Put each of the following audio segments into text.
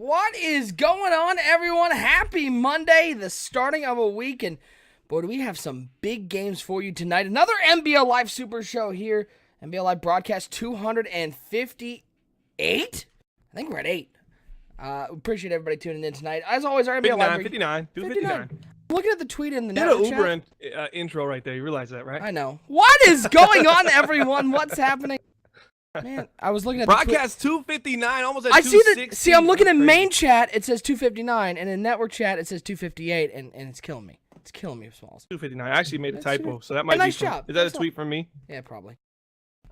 What is going on, everyone? Happy Monday, the starting of a week, and boy, do we have some big games for you tonight. Another NBL Live Super Show here. NBL Live broadcast 258? I think we're at 8. Appreciate everybody tuning in tonight. As always, our NBL Live... 59. Looking at the tweet in the You network had an Uber intro right there. You realize that, right? I know. What is going on, everyone? What's happening? Man, I was looking at broadcast 259, almost at 260. See, I'm looking at main chat, it says 259, and in network chat, it says 258, and it's killing me. It's killing me, Smalls. 259. I actually made a typo, so that might be nice job. Is that a tweet from me? Yeah, probably.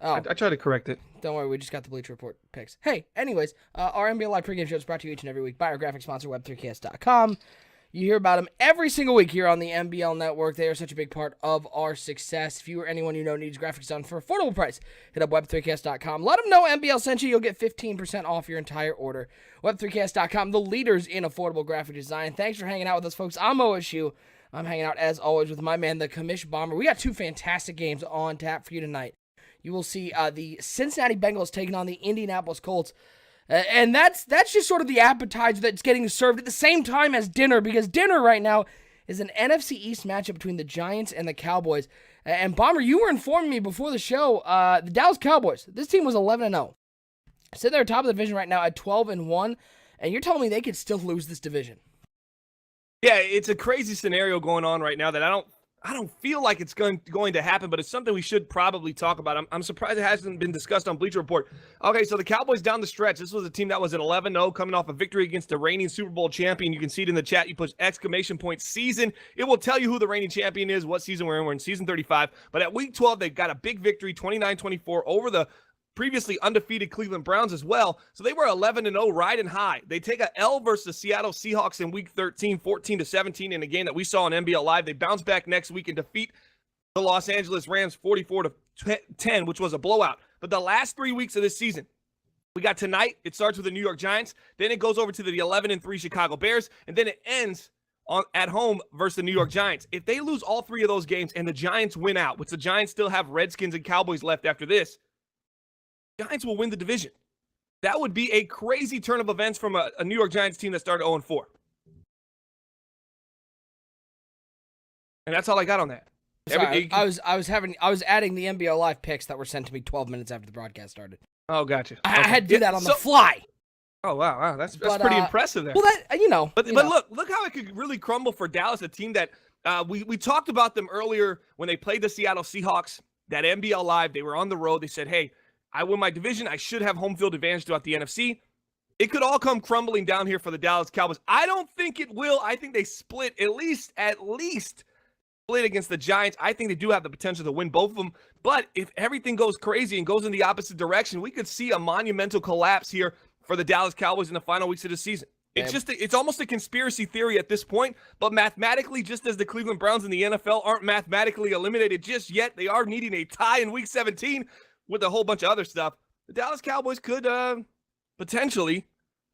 Oh, I tried to correct it. Don't worry, we just got the Bleacher Report picks. Hey, anyways, our NBA Live pregame show is brought to you each and every week by our graphic sponsor, Web3KS.com. You hear about them every single week here on the NBL Network. They are such a big part of our success. If you or anyone you know needs graphics done for affordable price, hit up Web3KS.com. Let them know NBL sent you. You'll get 15% off your entire order. Web3KS.com, the leaders in affordable graphic design. Thanks for hanging out with us, folks. I'm OSU. I'm hanging out, as always, with my man, the Commish Bomber. We got two fantastic games on tap for you tonight. You will see the Cincinnati Bengals taking on the Indianapolis Colts. And that's just sort of the appetizer that's getting served at the same time as dinner, because dinner right now is an NFC East matchup between the Giants and the Cowboys. And Bomber, you were informing me before the show, the Dallas Cowboys, this team was 11-0. Sitting there top of the division right now at 12-1, and you're telling me they could still lose this division. Yeah, it's a crazy scenario going on right now that I don't feel like it's going to happen, but it's something we should probably talk about. I'm surprised it hasn't been discussed on Bleacher Report. Okay, so the Cowboys down the stretch. This was a team that was at 11-0, coming off a victory against the reigning Super Bowl champion. You can see it in the chat. You push ! season. It will tell you who the reigning champion is, what season we're in. We're in season 35. But at week 12, they got a big victory, 29-24, over the previously undefeated Cleveland Browns as well. So they were 11-0, riding high. They take a L versus the Seattle Seahawks in week 13, 14-17 in a game that we saw on NBL Live. They bounce back next week and defeat the Los Angeles Rams 44-10, which was a blowout. But the last 3 weeks of this season, we got tonight. It starts with the New York Giants. Then it goes over to the 11-3 Chicago Bears. And then it ends at home versus the New York Giants. If they lose all three of those games and the Giants win out, which the Giants still have Redskins and Cowboys left after this, Giants will win the division. That would be a crazy turn of events from a New York Giants team that started 0-4. And that's all I got on that. Sorry, I was adding the NBL Live picks that were sent to me 12 minutes after the broadcast started. Oh, gotcha. I had to do that on the fly. Oh, wow. That's pretty impressive there. Well, But look how it could really crumble for Dallas, a team that we talked about them earlier when they played the Seattle Seahawks, that NBL Live. They were on the road. They said, hey, I win my division. I should have home field advantage throughout the NFC. It could all come crumbling down here for the Dallas Cowboys. I don't think it will. I think they split at least split against the Giants. I think they do have the potential to win both of them. But if everything goes crazy and goes in the opposite direction, we could see a monumental collapse here for the Dallas Cowboys in the final weeks of the season. It's almost a conspiracy theory at this point, but mathematically, just as the Cleveland Browns in the NFL aren't mathematically eliminated just yet, they are needing a tie in week 17 with a whole bunch of other stuff. The Dallas Cowboys could potentially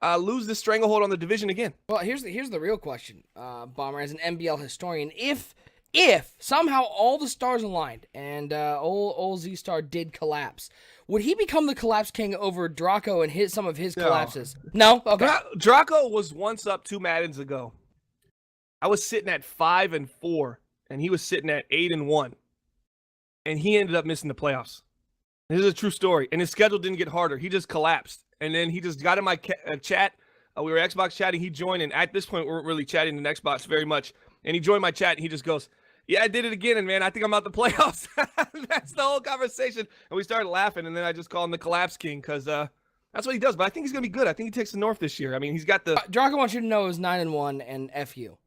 lose this stranglehold on the division again. Well, here's the real question, Bomber, as an NBL historian. If somehow all the stars aligned and old Z-Star did collapse, would he become the collapse king over Draco and some of his collapses? No? Okay. Draco was once up 2 Maddens ago. I was sitting at 5-4, and he was sitting at 8-1. And he ended up missing the playoffs. This is a true story. And his schedule didn't get harder. He just collapsed. And then he just got in my chat. We were Xbox chatting. He joined. And at this point, we weren't really chatting in Xbox very much. And he joined my chat. And he just goes, yeah, I did it again. And, man, I think I'm out the playoffs. That's the whole conversation. And we started laughing. And then I just called him the Collapse King because that's what he does. But I think he's going to be good. I think he takes the North this year. I mean, he's got the – Draco wants you to know it was 9-1 and F you.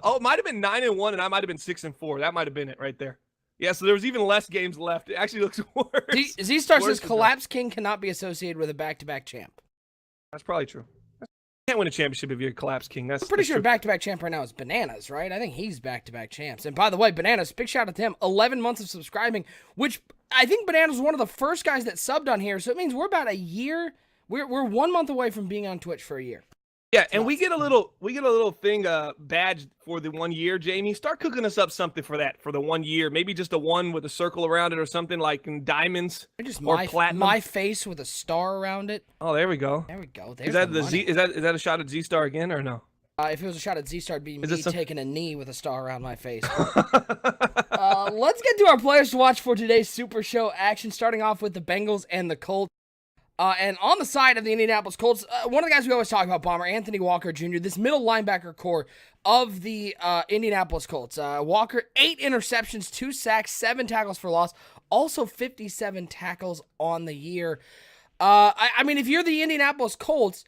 Oh, it might have been 9-1, and I might have been 6-4. That might have been it right there. Yeah, so there was even less games left. It actually looks worse. Z-Star says Collapse King cannot be associated with a back-to-back champ. That's probably true. You can't win a championship if you're a Collapse King. I'm pretty sure back-to-back champ right now is Bananas, right? I think he's back-to-back champs. And by the way, Bananas, big shout out to him. 11 months of subscribing, which I think Bananas was one of the first guys that subbed on here. So it means we're about a year. We're 1 month away from being on Twitch for a year. Yeah, and we get a little thing badge for the 1 year, Jamie. Start cooking us up something for that, for the 1 year. Maybe just a one with a circle around it or something like in diamonds or platinum. My face with a star around it. Oh, there we go. There we go. There's Is that the Z? Is that a shot at Z Star again or no? If it was a shot at Z-Star, it'd be me taking a knee with a star around my face. Let's get to our players to watch for today's Super Show action, starting off with the Bengals and the Colts. And on the side of the Indianapolis Colts, one of the guys we always talk about, Bomber, Anthony Walker Jr., this middle linebacker core of the Indianapolis Colts. Walker, 8 interceptions, 2 sacks, 7 tackles for loss, also 57 tackles on the year. I mean, if you're the Indianapolis Colts,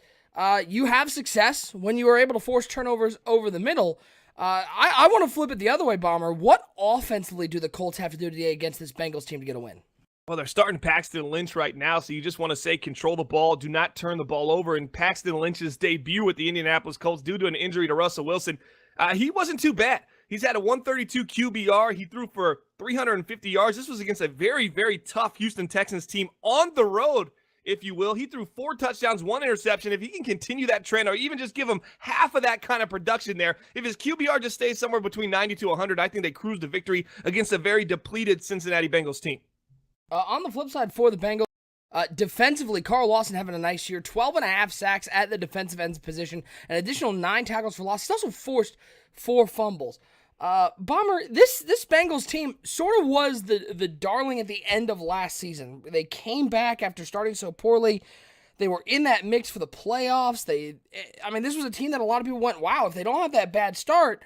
you have success when you are able to force turnovers over the middle. I want to flip it the other way, Bomber. What offensively do the Colts have to do today against this Bengals team to get a win? Well, they're starting Paxton Lynch right now, so you just want to say control the ball, do not turn the ball over. And Paxton Lynch's debut with the Indianapolis Colts due to an injury to Russell Wilson, he wasn't too bad. He's had a 132 QBR. He threw for 350 yards. This was against a very, very tough Houston Texans team on the road, if you will. He threw 4 touchdowns, 1 interception. If he can continue that trend or even just give him half of that kind of production there, if his QBR just stays somewhere between 90 to 100, I think they cruise to victory against a very depleted Cincinnati Bengals team. On the flip side for the Bengals, defensively, Carl Lawson having a nice year, 12.5 sacks at the defensive end position, an additional 9 tackles for loss. He's also forced 4 fumbles. Bomber, this Bengals team sort of was the darling at the end of last season. They came back after starting so poorly. They were in that mix for the playoffs. This was a team that a lot of people went, wow, if they don't have that bad start,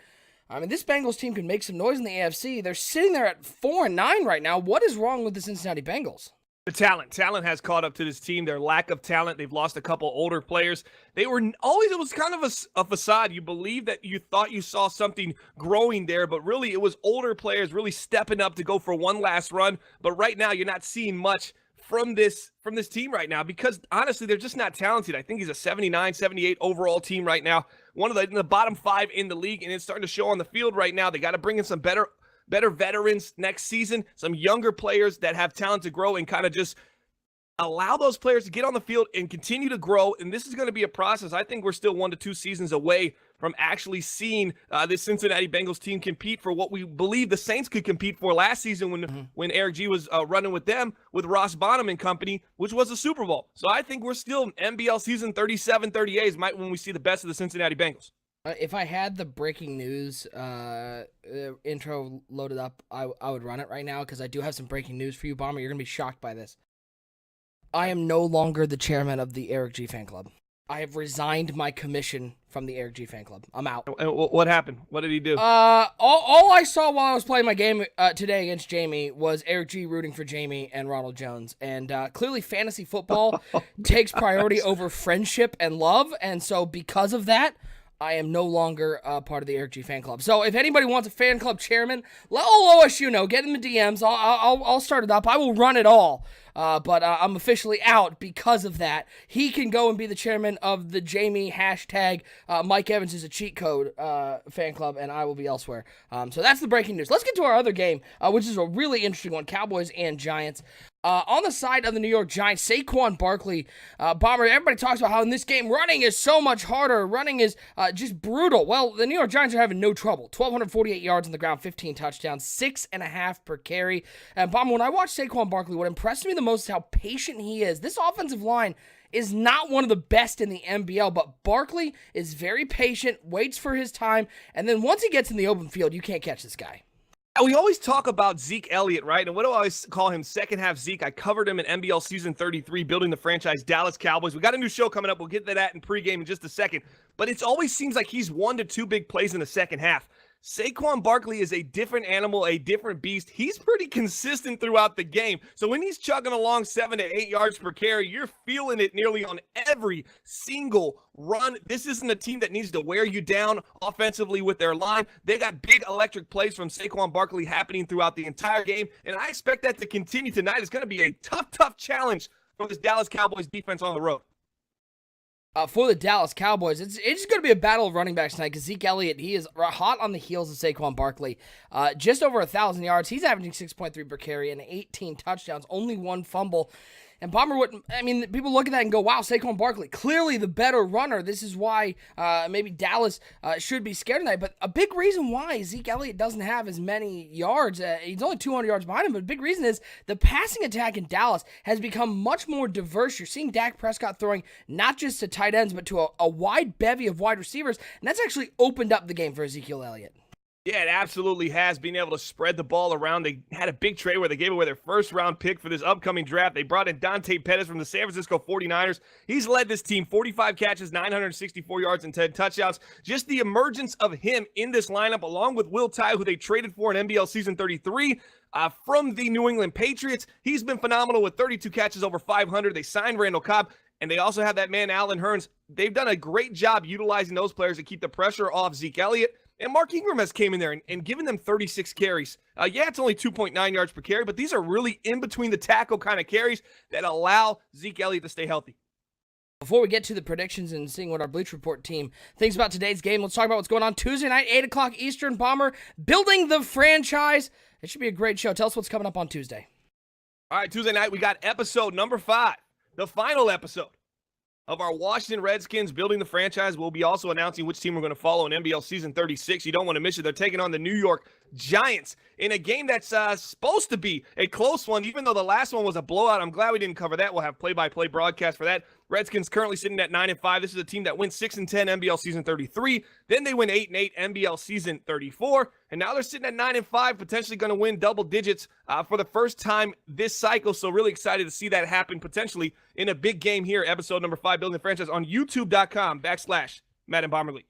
this Bengals team can make some noise in the AFC. They're sitting there at 4-9 right now. What is wrong with the Cincinnati Bengals? The talent has caught up to this team. Their lack of talent. They've lost a couple older players. It was kind of a facade. You believe that you thought you saw something growing there, but really it was older players really stepping up to go for one last run. But right now you're not seeing much from this team right now because honestly, they're just not talented. I think he's a 79, 78 overall team right now. One of in the bottom 5 in the league, and it's starting to show on the field right now. They got to bring in some better veterans next season, some younger players that have talent to grow and kind of just allow those players to get on the field and continue to grow. And this is going to be a process. I think we're still 1 to 2 seasons away from actually seeing this Cincinnati Bengals team compete for what we believe the Saints could compete for last season when Eric G was running with them with Ross Bonham and company, which was a Super Bowl. So I think we're still NBL season 37, 38 when we see the best of the Cincinnati Bengals. If I had the breaking news intro loaded up, I would run it right now because I do have some breaking news for you, Bomber. You're going to be shocked by this. I am no longer the chairman of the Eric G fan club. I have resigned my commission from the Eric G fan club. I'm out. And what happened? What did he do? All I saw while I was playing my game today against Jamie was Eric G rooting for Jamie and Ronald Jones. And clearly fantasy football takes priority over friendship and love. And so because of that, I am no longer part of the Eric G fan club. So if anybody wants a fan club chairman, let OSU know. Get in the DMs. I'll start it up. I will run it all. But I'm officially out because of that. He can go and be the chairman of the Jamie hashtag Mike Evans is a cheat code fan club, and I will be elsewhere. So that's the breaking news. Let's get to our other game, which is a really interesting one, Cowboys and Giants. On the side of the New York Giants, Saquon Barkley, Bomber, everybody talks about how in this game running is so much harder. Running is just brutal. Well, the New York Giants are having no trouble. 1,248 yards on the ground, 15 touchdowns, 6.5 per carry. And Bomber, when I watched Saquon Barkley, what impressed me the most is how patient he is. This offensive line is not one of the best in the NBL, but Barkley is very patient, waits for his time, and then once he gets in the open field, you can't catch this guy. We always talk about Zeke Elliott, right? And what do I always call him? Second half Zeke. I covered him in NBL season 33, building the franchise Dallas Cowboys. We got a new show coming up. We'll get to that in pregame in just a second. But it always seems like he's 1 to 2 big plays in the second half. Saquon Barkley is a different animal, a different beast. He's pretty consistent throughout the game. So when he's chugging along 7 to 8 yards per carry, you're feeling it nearly on every single run. This isn't a team that needs to wear you down offensively with their line. They got big electric plays from Saquon Barkley happening throughout the entire game, and I expect that to continue tonight. It's going to be a tough challenge for this Dallas Cowboys defense on the road. For the Dallas Cowboys, it's going to be a battle of running backs tonight because Zeke Elliott, he is hot on the heels of Saquon Barkley. Just over 1,000 yards. He's averaging 6.3 per carry and 18 touchdowns, only 1 fumble. And Bomber wouldn't, I mean, people look at that and go, wow, Saquon Barkley, clearly the better runner. This is why maybe Dallas should be scared tonight. But a big reason why Zeke Elliott doesn't have as many yards, he's only 200 yards behind him, but a big reason is the passing attack in Dallas has become much more diverse. You're seeing Dak Prescott throwing not just to tight ends, but to a wide bevy of wide receivers, and that's actually opened up the game for Ezekiel Elliott. Yeah, it absolutely has, being able to spread the ball around. They had a big trade where they gave away their first-round pick for this upcoming draft. They brought in Dante Pettis from the San Francisco 49ers. He's led this team 45 catches, 964 yards, and 10 touchdowns. Just the emergence of him in this lineup, along with Will Tye, who they traded for in NBL Season 33 from the New England Patriots. He's been phenomenal with 32 catches over 500. They signed Randall Cobb, and they also have that man, Allen Hurns. They've done a great job utilizing those players to keep the pressure off Zeke Elliott. And Mark Ingram has came in there and given them 36 carries. Yeah, it's only 2.9 yards per carry, but these are really in between the tackle kind of carries that allow Zeke Elliott to stay healthy. Before we get to the predictions and seeing what our Bleach Report team thinks about today's game, let's talk about what's going on Tuesday night, 8 o'clock Eastern. Bomber, building the franchise. It should be a great show. Tell us what's coming up on Tuesday. All right, Tuesday night, we got episode number 5, the final episode of our Washington Redskins building the franchise. We'll be also announcing which team we're going to follow in NBL Season 36. You don't want to miss it. They're taking on the New York Giants in a game that's supposed to be a close one, even though the last one was a blowout. I'm glad we didn't cover that. We'll have play-by-play broadcast for that. Redskins currently sitting at 9-5. This is a team that wins 6-10 NBL Season 33. Then they win 8-8 NBL Season 34. And now they're sitting at 9-5, potentially going to win double digits for the first time this cycle. So really excited to see that happen potentially in a big game here. Episode number 5, building the franchise on YouTube.com/Madden Bomber League.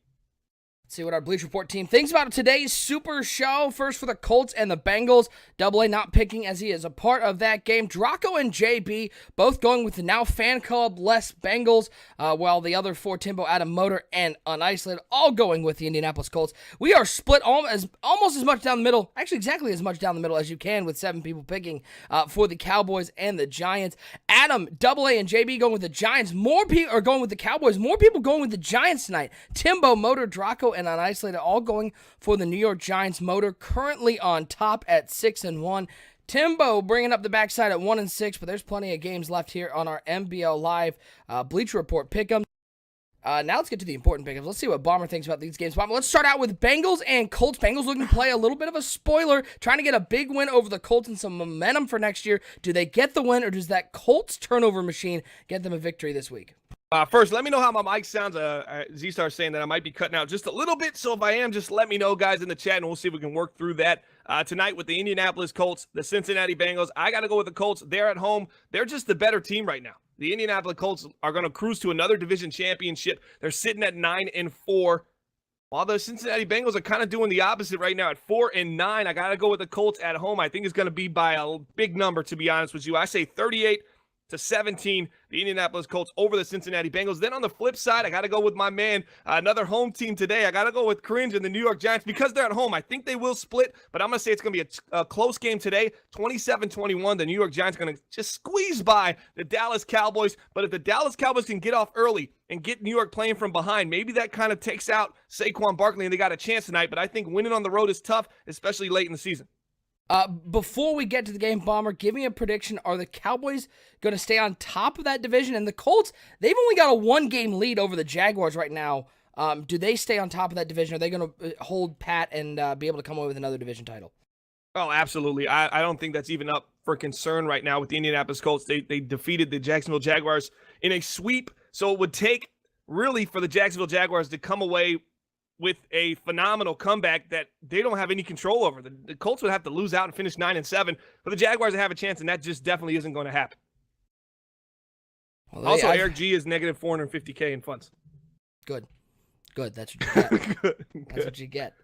Let's see what our Bleach Report team thinks about today's super show. First for the Colts and the Bengals. Double A not picking as he is a part of that game. Draco and JB both going with the now fan club less Bengals, while the other four, Timbo, Adam, Motor, and Unisolated, all going with the Indianapolis Colts. We are split almost as much down the middle, actually exactly as much down the middle as you can, with 7 people picking for the Cowboys and the Giants. Adam, Double A, and JB going with the Giants. More people are going with the Cowboys. More people going with the Giants tonight. Timbo, Motor, Draco, and Unisolated all going for the New York Giants. Motor currently on top at 6-1. Timbo bringing up the backside at 1-6, but there's plenty of games left here on our NBL Live Bleacher Report pick'em. Now let's get to the important pickups. Let's see what Bomber thinks about these games. Bomber, let's start out with Bengals and Colts. Bengals looking to play a little bit of a spoiler, trying to get a big win over the Colts and some momentum for next year. Do they get the win, or does that Colts turnover machine get them a victory this week? First, let me know how my mic sounds. Z-Star's saying that I might be cutting out just a little bit, so if I am, just let me know, guys, in the chat, and we'll see if we can work through that. Tonight with the Indianapolis Colts, the Cincinnati Bengals, I got to go with the Colts. They're at home. They're just the better team right now. The Indianapolis Colts are going to cruise to another division championship. They're sitting at 9-4, while the Cincinnati Bengals are kind of doing the opposite right now at 4-9. I got to go with the Colts at home. I think it's going to be by a big number, to be honest with you. I say 38-17, the Indianapolis Colts over the Cincinnati Bengals. Then on the flip side, I got to go with my man, another home team today. I got to go with Cringe and the New York Giants because they're at home. I think they will split, but I'm going to say it's going to be a close game today, 27-21. The New York Giants are going to just squeeze by the Dallas Cowboys, but if the Dallas Cowboys can get off early and get New York playing from behind, maybe that kind of takes out Saquon Barkley and they got a chance tonight, but I think winning on the road is tough, especially late in the season. Before we get to the game, Bomber, give me a prediction. Are the Cowboys going to stay on top of that division? And the Colts, they've only got a 1-game lead over the Jaguars right now. Do they stay on top of that division? Are they going to hold pat and be able to come away with another division title? Oh, absolutely. I don't think that's even up for concern right now with the Indianapolis Colts. They defeated the Jacksonville Jaguars in a sweep, so it would take really for the Jacksonville Jaguars to come away with a phenomenal comeback that they don't have any control over. The Colts would have to lose out and finish 9-7, but the Jaguars have a chance, and that just definitely isn't going to happen. Well, also, Eric G is negative $450K in funds. Good. That's what you get. Good. That's what you get.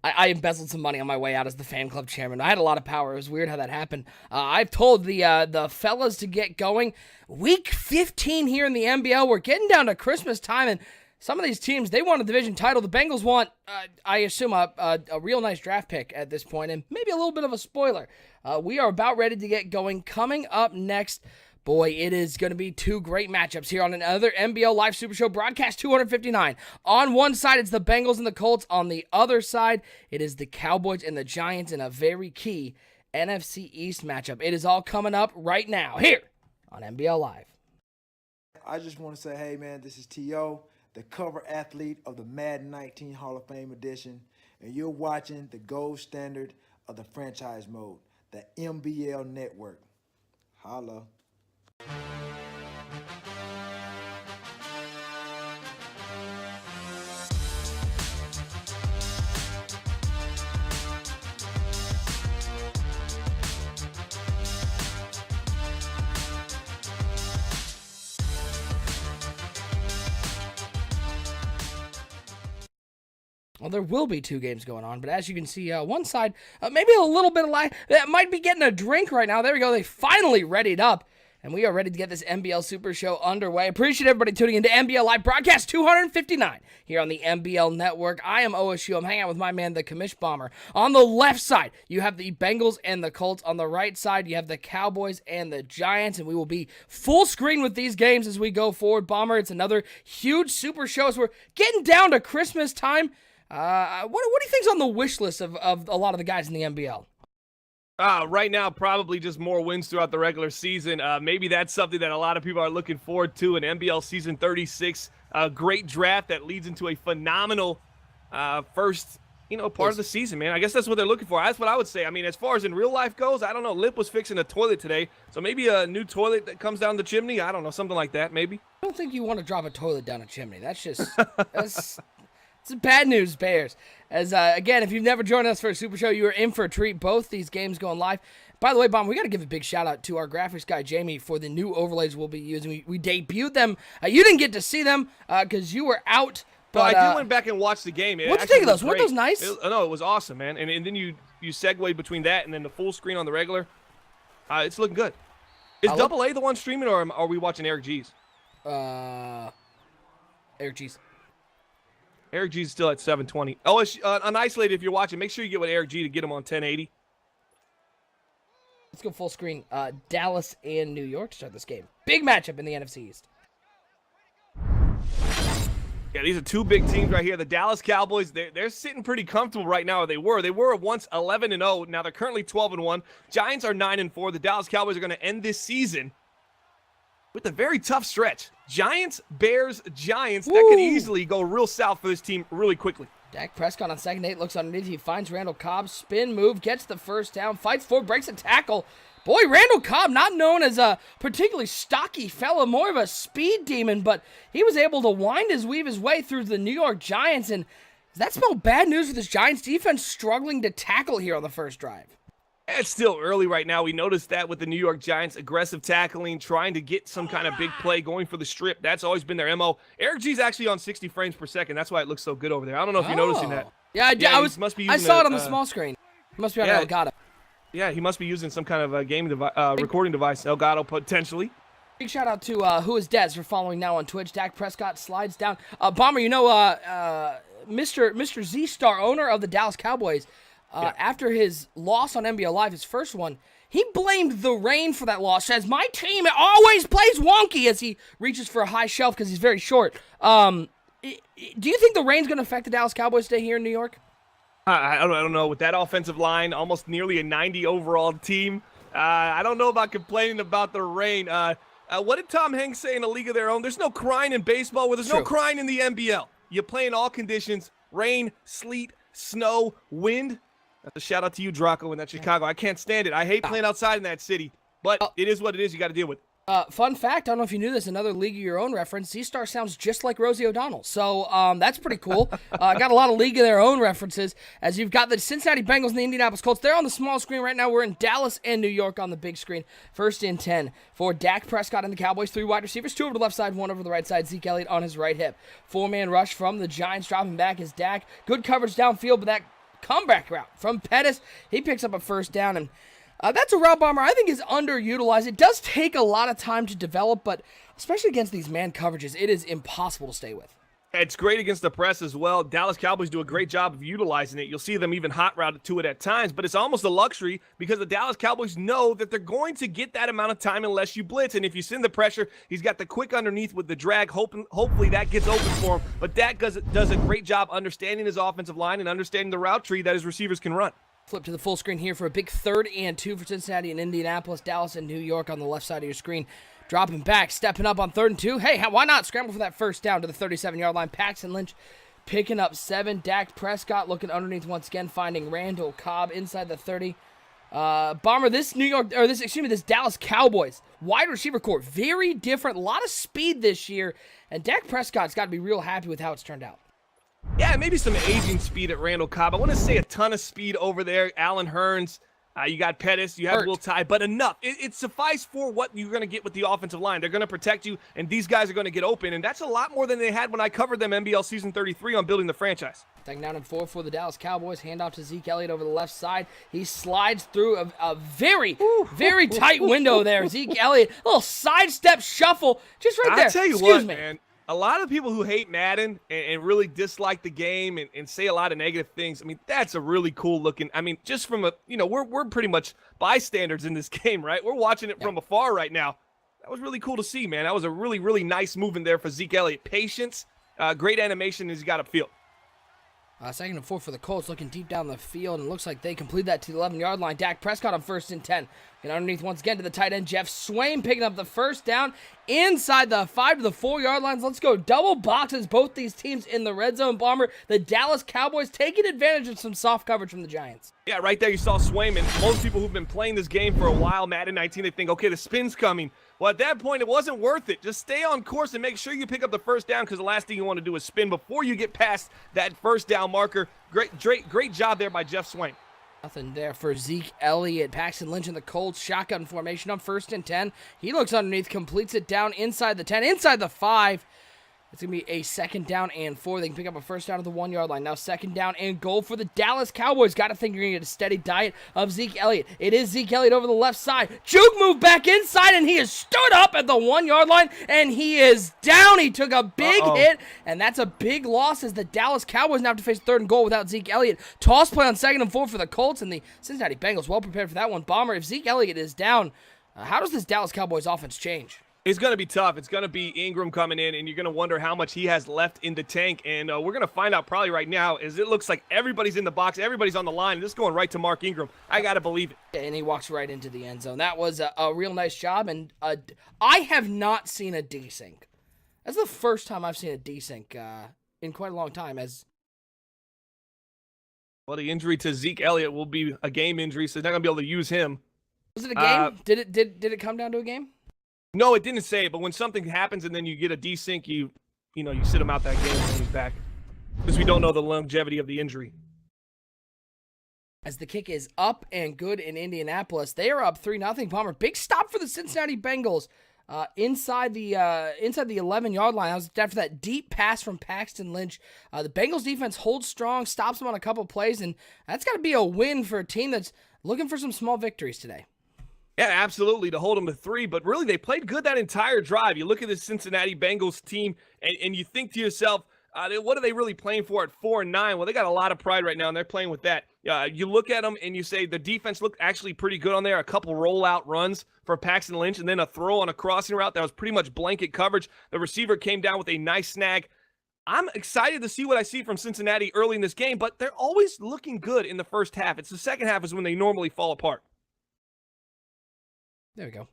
I embezzled some money on my way out as the fan club chairman. I had a lot of power. It was weird how that happened. I've told the fellas to get going. Week 15 here in the NBL. We're getting down to Christmas time, and some of these teams, they want a division title. The Bengals want, I assume, a real nice draft pick at this point, and maybe a little bit of a spoiler. We are about ready to get going. Coming up next, boy, it is going to be 2 great matchups here on another NBL Live Super Show broadcast 259. On one side, it's the Bengals and the Colts. On the other side, it is the Cowboys and the Giants in a very key NFC East matchup. It is all coming up right now here on NBL Live. I just want to say, hey, man, this is T.O., the cover athlete of the Madden 19 Hall of Fame edition, and you're watching the gold standard of the franchise mode, the MBL Network. Holla. Well, there will be 2 games going on, but as you can see, one side, maybe a little bit of light, might be getting a drink right now. There we go. They finally readied up, and we are ready to get this NBL Super Show underway. Appreciate everybody tuning into NBL Live Broadcast 259 here on the NBL Network. I am OSU. I'm hanging out with my man, the Commish Bomber. On the left side, you have the Bengals and the Colts. On the right side, you have the Cowboys and the Giants, and we will be full screen with these games as we go forward. Bomber, it's another huge Super Show as we're getting down to Christmas time. What do you think's on the wish list of a lot of the guys in the NBL? Right now, probably just more wins throughout the regular season. Maybe that's something that a lot of people are looking forward to. An NBL season 36, a great draft that leads into a phenomenal first, part of the season, man. I guess that's what they're looking for. That's what I would say. I mean, as far as in real life goes, I don't know. Lip was fixing a toilet today, so maybe a new toilet that comes down the chimney. I don't know, something like that, maybe. I don't think you want to drop a toilet down a chimney. That's just it's bad news, Bears. As again, if you've never joined us for a Super Show, you are in for a treat. Both these games going live. By the way, Bomb, we got to give a big shout out to our graphics guy, Jamie, for the new overlays we'll be using. We debuted them. You didn't get to see them because you were out. But I did went back and watch the game. What'd you think of those? Weren't those nice? It was awesome, man. And then you segued between that and then the full screen on the regular. It's looking good. Is Double A the one streaming, or are we watching Eric G's? Eric G's. Eric G's still at 720. Oh, unisolated, if you're watching, make sure you get with Eric G to get him on 1080. Let's go full screen. Dallas and New York to start this game. Big matchup in the NFC East. Yeah, these are 2 big teams right here. The Dallas Cowboys, they're sitting pretty comfortable right now. They were once 11-0. Now they're currently 12-1. Giants are 9-4. The Dallas Cowboys are going to end this season with a very tough stretch. Giants, Bears, Giants. That could easily go real south for this team really quickly. Dak Prescott on second 8 looks underneath. He finds Randall Cobb. Spin move. Gets the first down. Fights forward. Breaks a tackle. Boy, Randall Cobb, not known as a particularly stocky fella, more of a speed demon, but he was able to weave his way through the New York Giants, and does that spell bad news for this Giants defense struggling to tackle here on the first drive? It's still early right now. We noticed that with the New York Giants, aggressive tackling, trying to get some kind of big play, going for the strip. That's always been their MO. Eric G's actually on 60 frames per second. That's why it looks so good over there. I don't know if you're noticing that. Yeah, I saw it on the small screen. He must be on Elgato. Yeah, he must be using some kind of a recording device. Elgato, potentially. Big shout out to Who Is Dez for following now on Twitch. Dak Prescott slides down. Bomber, Mr. Z-Star, owner of the Dallas Cowboys, after his loss on NBL Live, his first one, he blamed the rain for that loss. Says, my team always plays wonky, as he reaches for a high shelf because he's very short. Do you think the rain's going to affect the Dallas Cowboys today here in New York? I don't know. With that offensive line, almost nearly a 90 overall team, I don't know about complaining about the rain. What did Tom Hanks say in A League of Their Own? There's no crying in baseball where there's no crying in the NBL. You play in all conditions, rain, sleet, snow, wind. That's a shout out to you, Draco, in that Chicago. I can't stand it. I hate playing outside in that city, but it is what it is. You got to deal with it. Fun fact, I don't know if you knew this, another League of Your Own reference, Z-Star sounds just like Rosie O'Donnell. So that's pretty cool. Got a lot of League of Their Own references, as you've got the Cincinnati Bengals and the Indianapolis Colts. They're on the small screen right now. We're in Dallas and New York on the big screen. 1st and 10 for Dak Prescott and the Cowboys. 3 wide receivers, 2 over the left side, 1 over the right side. Zeke Elliott on his right hip. 4-man rush from the Giants, dropping back is Dak. Good coverage downfield, but that comeback route from Pettis, he picks up a first down, and that's a route, Bomber, I think is underutilized. It does take a lot of time to develop, but especially against these man coverages, it is impossible to stay with. It's great against the press as well. Dallas Cowboys do a great job of utilizing it. You'll see them even hot route to it at times, but it's almost a luxury because the Dallas Cowboys know that they're going to get that amount of time unless you blitz. And if you send the pressure, he's got the quick underneath with the drag. Hopefully that gets open for him. But Dak does a great job understanding his offensive line and understanding the route tree that his receivers can run. Flip to the full screen here for a big 3rd and 2 for Cincinnati and Indianapolis. Dallas and New York on the left side of your screen. Dropping back, stepping up on 3rd and 2. Hey, why not scramble for that first down to the 37-yard line? Paxton Lynch picking up 7. Dak Prescott looking underneath once again, finding Randall Cobb inside the 30. Bomber, this Dallas Cowboys wide receiver core, very different, a lot of speed this year, and Dak Prescott's got to be real happy with how it's turned out. Yeah, maybe some aging speed at Randall Cobb. I want to say a ton of speed over there. Allen Hurns, you got Pettis, you have Will Tye, but enough. It suffice for what you're going to get with the offensive line. They're going to protect you, and these guys are going to get open, and that's a lot more than they had when I covered them NBL Season 33 on building the franchise. 2nd down and 4 for the Dallas Cowboys. Handoff to Zeke Elliott over the left side. He slides through a very tight window there. Zeke Elliott, a little sidestep shuffle, just right there. I'll tell you Excuse what, me. man. A lot of people who hate Madden and really dislike the game and say a lot of negative things, I mean, that's a really cool looking, I mean, just from we're pretty much bystanders in this game, right? We're watching it from afar right now. That was really cool to see, man. That was a really, really nice move in there for Zeke Elliott. Patience, great animation as he got upfield. 2nd and 4 for the Colts, looking deep down the field, and looks like they complete that to the 11-yard line. Dak Prescott on 1st and 10. And underneath once again to the tight end, Jeff Swain picking up the first down inside the 5 to the 4-yard lines. Let's go. Double boxes, both these teams in the red zone. Bomber, the Dallas Cowboys taking advantage of some soft coverage from the Giants. Yeah, right there you saw Swain. And most people who've been playing this game for a while, Madden 19, they think, okay, the spin's coming. Well, at that point, it wasn't worth it. Just stay on course and make sure you pick up the first down, because the last thing you want to do is spin before you get past that first down marker. Great job there by Jeff Swain. Nothing there for Zeke Elliott. Paxton Lynch in the Colts shotgun formation on 1st and 10. He looks underneath, completes it down inside the 10, inside the 5. It's going to be a 2nd down and 4. They can pick up a first down at the 1-yard line. Now 2nd down and goal for the Dallas Cowboys. Got to think you're going to get a steady diet of Zeke Elliott. It is Zeke Elliott over the left side. Juke move back inside, and he is stood up at the 1-yard line, and he is down. He took a big hit, and that's a big loss as the Dallas Cowboys now have to face 3rd and goal without Zeke Elliott. Toss play on 2nd and 4 for the Colts, and the Cincinnati Bengals well prepared for that one. Bomber, if Zeke Elliott is down, how does this Dallas Cowboys offense change? It's going to be tough. It's going to be Ingram coming in, and you're going to wonder how much he has left in the tank. And we're going to find out probably right now, as it looks like everybody's in the box, everybody's on the line. This is going right to Mark Ingram. I got to believe it. And he walks right into the end zone. That was a real nice job. And I have not seen a desync. That's the first time I've seen a desync in quite a long time. Well, the injury to Zeke Elliott will be a game injury, so they're not going to be able to use him. Was it a game? Did it come down to a game? No, it didn't say it, but when something happens and then you get a desync, you sit him out that game when he's back, because we don't know the longevity of the injury. As the kick is up and good in Indianapolis, they are up 3-0. Bomber, big stop for the Cincinnati Bengals inside the 11-yard line. That was after that deep pass from Paxton Lynch. The Bengals defense holds strong, stops them on a couple plays, and that's got to be a win for a team that's looking for some small victories today. Yeah, absolutely, to hold them to 3, but really they played good that entire drive. You look at the Cincinnati Bengals team, and you think to yourself, what are they really playing for at 4-9? Well, they got a lot of pride right now, and they're playing with that. You look at them, and you say the defense looked actually pretty good on there. A couple rollout runs for Paxton Lynch, and then a throw on a crossing route that was pretty much blanket coverage. The receiver came down with a nice snag. I'm excited to see what I see from Cincinnati early in this game, but they're always looking good in the first half. It's the second half is when they normally fall apart. There we go.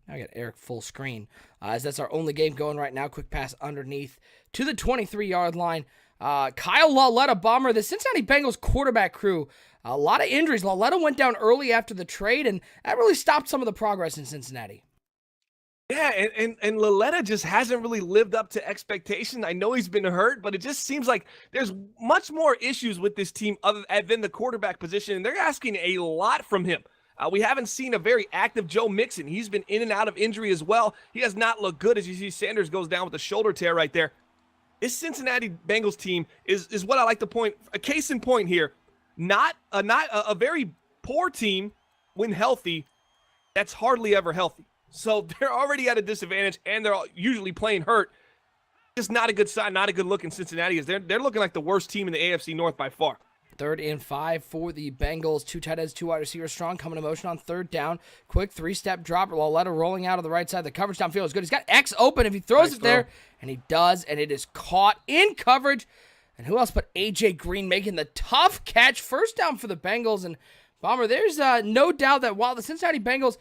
Now I got Eric full screen. As that's our only game going right now. Quick pass underneath to the 23-yard line. Kyle Lauletta, Bomber, the Cincinnati Bengals quarterback crew. A lot of injuries. Lauletta went down early after the trade, and that really stopped some of the progress in Cincinnati. Yeah, and Lauletta just hasn't really lived up to expectation. I know he's been hurt, but it just seems like there's much more issues with this team other than the quarterback position, and they're asking a lot from him. We haven't seen a very active Joe Mixon. He's been in and out of injury as well. He has not looked good, as you see Sanders goes down with a shoulder tear right there. This Cincinnati Bengals team is what I like to point, a case in point here. Not a very poor team when healthy. That's hardly ever healthy. So they're already at a disadvantage, and they're usually playing hurt. Just not a good sign, not a good look in Cincinnati. They're looking like the worst team in the AFC North by far. 3rd and 5 for the Bengals. 2 tight ends, 2 wide receivers strong. Coming in motion on 3rd down. Quick 3-step drop. Lauletta rolling out of the right side. The coverage downfield is good. He's got X open if he throws it there. And he does, and it is caught in coverage. And who else but A.J. Green making the tough catch. First down for the Bengals. And Bomber, there's no doubt that while the Cincinnati Bengals,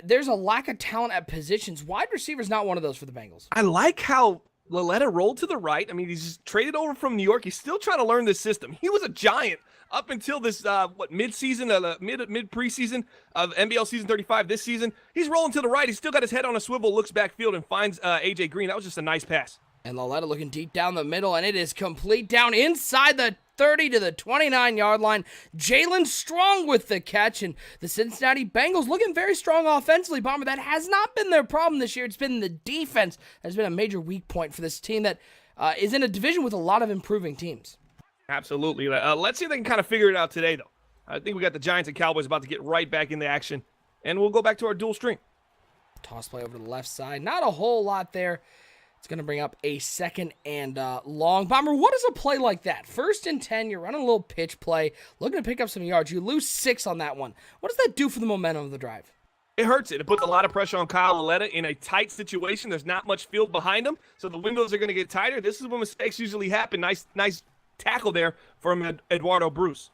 there's a lack of talent at positions, wide receiver's not one of those for the Bengals. I like how Laletta rolled to the right. I mean, he's just traded over from New York. He's still trying to learn this system. He was a giant up until this, mid-season, mid-preseason of NBL season 35 this season. He's rolling to the right. He's still got his head on a swivel, looks backfield, and finds A.J. Green. That was just a nice pass. And Laletta looking deep down the middle, and it is complete down inside the 30 to the 29-yard line. Jalen Strong with the catch, and the Cincinnati Bengals looking very strong offensively. Bomber, that has not been their problem this year. It's been the defense that has been a major weak point for this team that is in a division with a lot of improving teams. Absolutely. Let's see if they can kind of figure it out today, though. I think we got the Giants and Cowboys about to get right back into action, and we'll go back to our dual string. Toss play over to the left side. Not a whole lot there. It's going to bring up a second and long. Bomber, what is a play like that? 1st and 10, you're running a little pitch play, looking to pick up some yards. You lose 6 on that one. What does that do for the momentum of the drive? It hurts it. It puts a lot of pressure on Kyle Laletta in a tight situation. There's not much field behind him, so the windows are going to get tighter. This is when mistakes usually happen. Nice tackle there from Eduardo Bruce.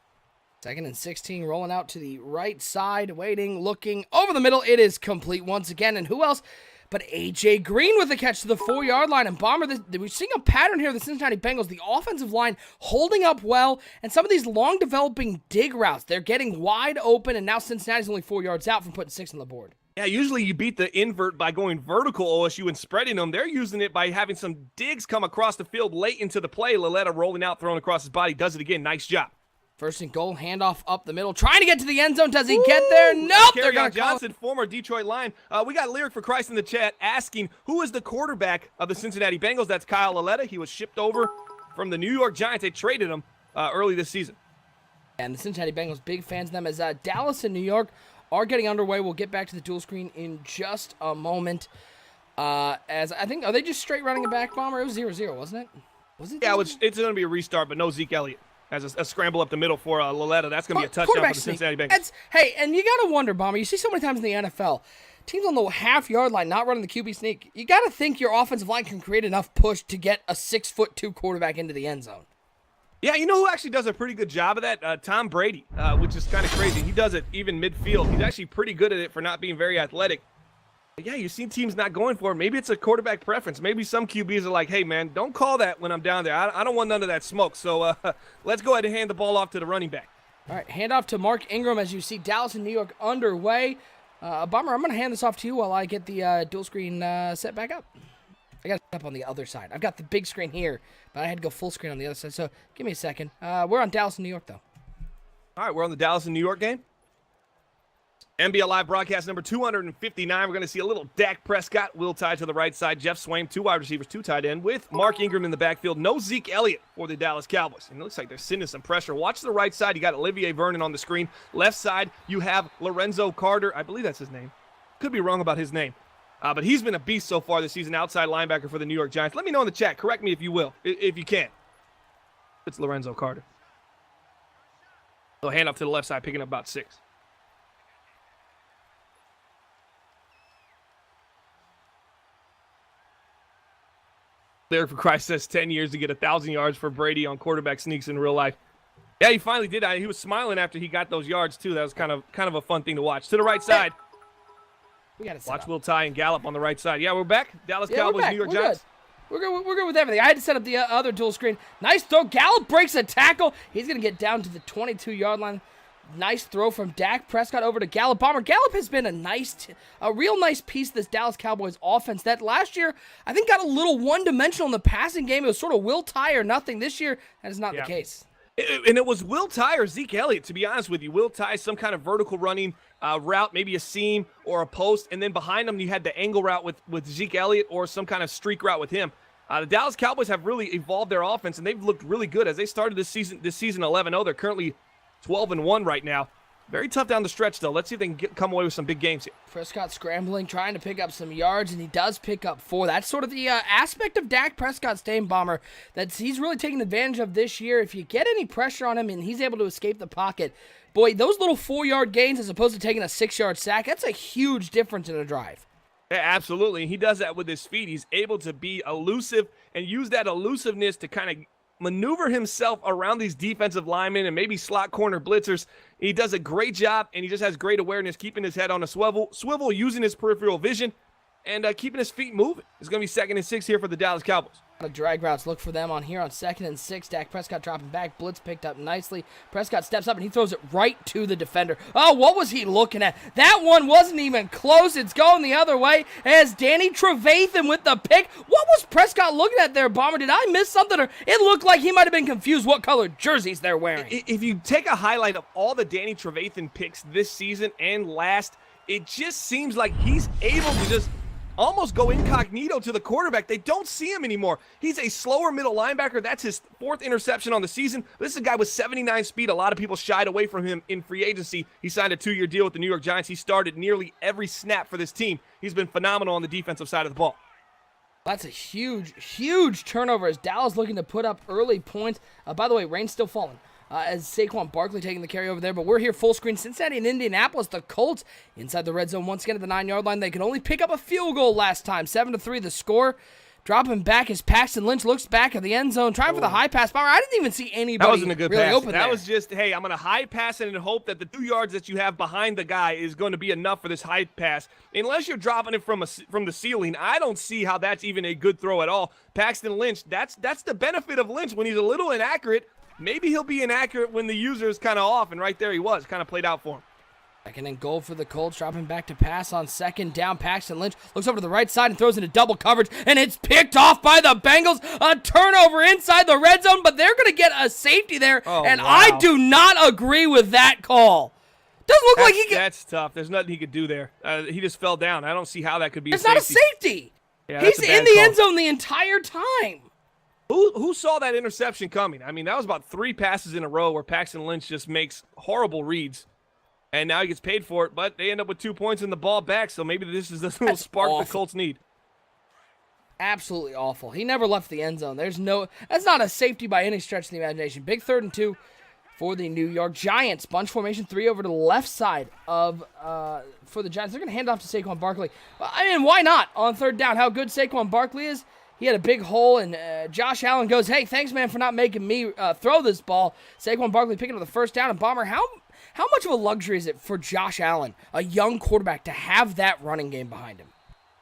2nd and 16, rolling out to the right side, waiting, looking over the middle. It is complete once again, and who else but A.J. Green with the catch to the 4-yard line. And Bomber, we're seeing a pattern here of the Cincinnati Bengals, the offensive line holding up well, and some of these long developing dig routes, they're getting wide open, and now Cincinnati's only 4 yards out from putting 6 on the board. Yeah, usually you beat the invert by going vertical OSU and spreading them. They're using it by having some digs come across the field late into the play. Laletta rolling out, throwing across his body, does it again. Nice job. 1st and goal, handoff up the middle, trying to get to the end zone. Does he get there? Nope. They're going to Johnson, former Detroit Lion. We got Lyric for Christ in the chat asking who is the quarterback of the Cincinnati Bengals. That's Kyle Laletta. He was shipped over from the New York Giants. They traded him early this season. And the Cincinnati Bengals, big fans of them, as Dallas and New York are getting underway. We'll get back to the dual screen in just a moment. As I think, are they just straight running it back, Bomber? It was 0-0, wasn't it? Was it? Yeah, it's going to be a restart, but no Zeke Elliott. As a scramble up the middle for Laletta. That's going to be a touchdown for the Cincinnati Bengals. Hey, and you got to wonder, Bomber, you see so many times in the NFL, teams on the half-yard line not running the QB sneak. You got to think your offensive line can create enough push to get a 6'2" quarterback into the end zone. Yeah, you know who actually does a pretty good job of that? Tom Brady, which is kind of crazy. He does it even midfield. He's actually pretty good at it for not being very athletic. But yeah, you see teams not going for it. Maybe it's a quarterback preference. Maybe some QBs are like, hey, man, don't call that when I'm down there. I don't want none of that smoke. So let's go ahead and hand the ball off to the running back. All right, handoff to Mark Ingram as you see Dallas and New York underway. Bomber, I'm going to hand this off to you while I get the dual screen set back up. I got it up on the other side. I've got the big screen here, but I had to go full screen on the other side. So give me a second. We're on Dallas and New York, though. All right, we're on the Dallas and New York game. NBL Live broadcast number 259. We're going to see a little Dak Prescott, Will Tye to the right side, Jeff Swaim, 2 wide receivers, 2 tight end, with Mark Ingram in the backfield. No Zeke Elliott for the Dallas Cowboys. And it looks like they're sending some pressure. Watch the right side. You got Olivier Vernon on the screen. Left side, you have Lorenzo Carter. I believe that's his name. Could be wrong about his name. But he's been a beast so far this season, outside linebacker for the New York Giants. Let me know in the chat. Correct me if you will, if you can. It's Lorenzo Carter. So hand off to the left side, picking up about 6. Lyric for Christ says 10 years to get 1,000 yards for Brady on quarterback sneaks in real life. Yeah, he finally did. He was smiling after he got those yards too. That was kind of a fun thing to watch. To the right side. We got to watch Will Tye and Gallup on the right side. Yeah, we're back. Dallas Cowboys, New York Giants. We're good with everything. I had to set up the other dual screen. Nice throw. Gallup breaks a tackle. He's going to get down to the 22-yard line. Nice throw from Dak Prescott over to Gallup. Bomber, Gallup has been a real nice piece of this Dallas Cowboys offense that last year I think got a little one-dimensional in the passing game. It was sort of Will Tye or nothing. This year, that is not the case. And it was Will Tye or Zeke Elliott, to be honest with you. Will Tye, some kind of vertical running route, maybe a seam or a post, and then behind him you had the angle route with Zeke Elliott or some kind of streak route with him. The Dallas Cowboys have really evolved their offense, and they've looked really good as they started this season 11-0. They're currently 12-1 right now. Very tough down the stretch, though. Let's see if they can come away with some big games here. Prescott scrambling, trying to pick up some yards, and he does pick up 4. That's sort of the aspect of Dak Prescott's game, Bomber, that he's really taking advantage of this year. If you get any pressure on him and he's able to escape the pocket, boy, those little 4-yard gains as opposed to taking a 6-yard sack, that's a huge difference in a drive. Yeah, absolutely. He does that with his feet. He's able to be elusive and use that elusiveness to kind of maneuver himself around these defensive linemen and maybe slot corner blitzers. He does a great job, and he just has great awareness, keeping his head on a swivel, using his peripheral vision, and keeping his feet moving. It's going to be 2nd and 6 here for the Dallas Cowboys. Drag routes look for them on here on 2nd and 6. Dak Prescott dropping back. Blitz picked up nicely. Prescott steps up and he throws it right to the defender. Oh, what was he looking at? That one wasn't even close. It's going the other way as Danny Trevathan with the pick. What was Prescott looking at there, Bomber? Did I miss something? Or it looked like he might have been confused what color jerseys they're wearing. If you take a highlight of all the Danny Trevathan picks this season and last, it just seems like he's able to just almost go incognito to the quarterback. They don't see him anymore. He's a slower middle linebacker. That's his 4th interception on the season. This is a guy with 79 speed. A lot of people shied away from him in free agency. He signed a 2-year deal with the New York Giants. He started nearly every snap for this team. He's been phenomenal on the defensive side of the ball. That's a huge turnover as Dallas looking to put up early points. By the way, rain's still falling. As Saquon Barkley taking the carry over there. But we're here full screen. Cincinnati and Indianapolis. The Colts inside the red zone once again at the 9-yard line. They could only pick up a field goal last time. 7-3 the score. Dropping back as Paxton Lynch looks back at the end zone, trying for the high pass. I didn't even see anybody that wasn't a good really pass. open That there. was just, hey, I'm going to high pass it and hope that the 2 yards that you have behind the guy is going to be enough for this high pass. Unless you're dropping it from the ceiling, I don't see how that's even a good throw at all. Paxton Lynch, that's the benefit of Lynch. When he's a little inaccurate, maybe he'll be inaccurate when the user is kind of off, and right there he was. Kind of played out for him. 2nd and goal for the Colts, dropping back to pass on 2nd down. Paxton Lynch looks over to the right side and throws into double coverage, and it's picked off by the Bengals. A turnover inside the red zone, but they're going to get a safety there, and wow. I do not agree with that call. Doesn't look like he can. That's tough. There's nothing he could do there. He just fell down. I don't see how that could be a It's safety. not a safety. Yeah, He's that's a bad in the call. end zone the entire time. Who saw that interception coming? I mean, that was about 3 passes in a row where Paxton Lynch just makes horrible reads, and now he gets paid for it, but they end up with 2 points in the ball back, so maybe this is the little spark the Colts need. Absolutely awful. He never left the end zone. That's not a safety by any stretch of the imagination. Big 3rd and 2 for the New York Giants. Bunch formation 3 over to the left side of for the Giants. They're going to hand off to Saquon Barkley. I mean, why not on 3rd down? How good Saquon Barkley is. He had a big hole, and Josh Allen goes, hey, thanks, man, for not making me throw this ball. Saquon Barkley picking up the 1st down. And Bomber, how much of a luxury is it for Josh Allen, a young quarterback, to have that running game behind him?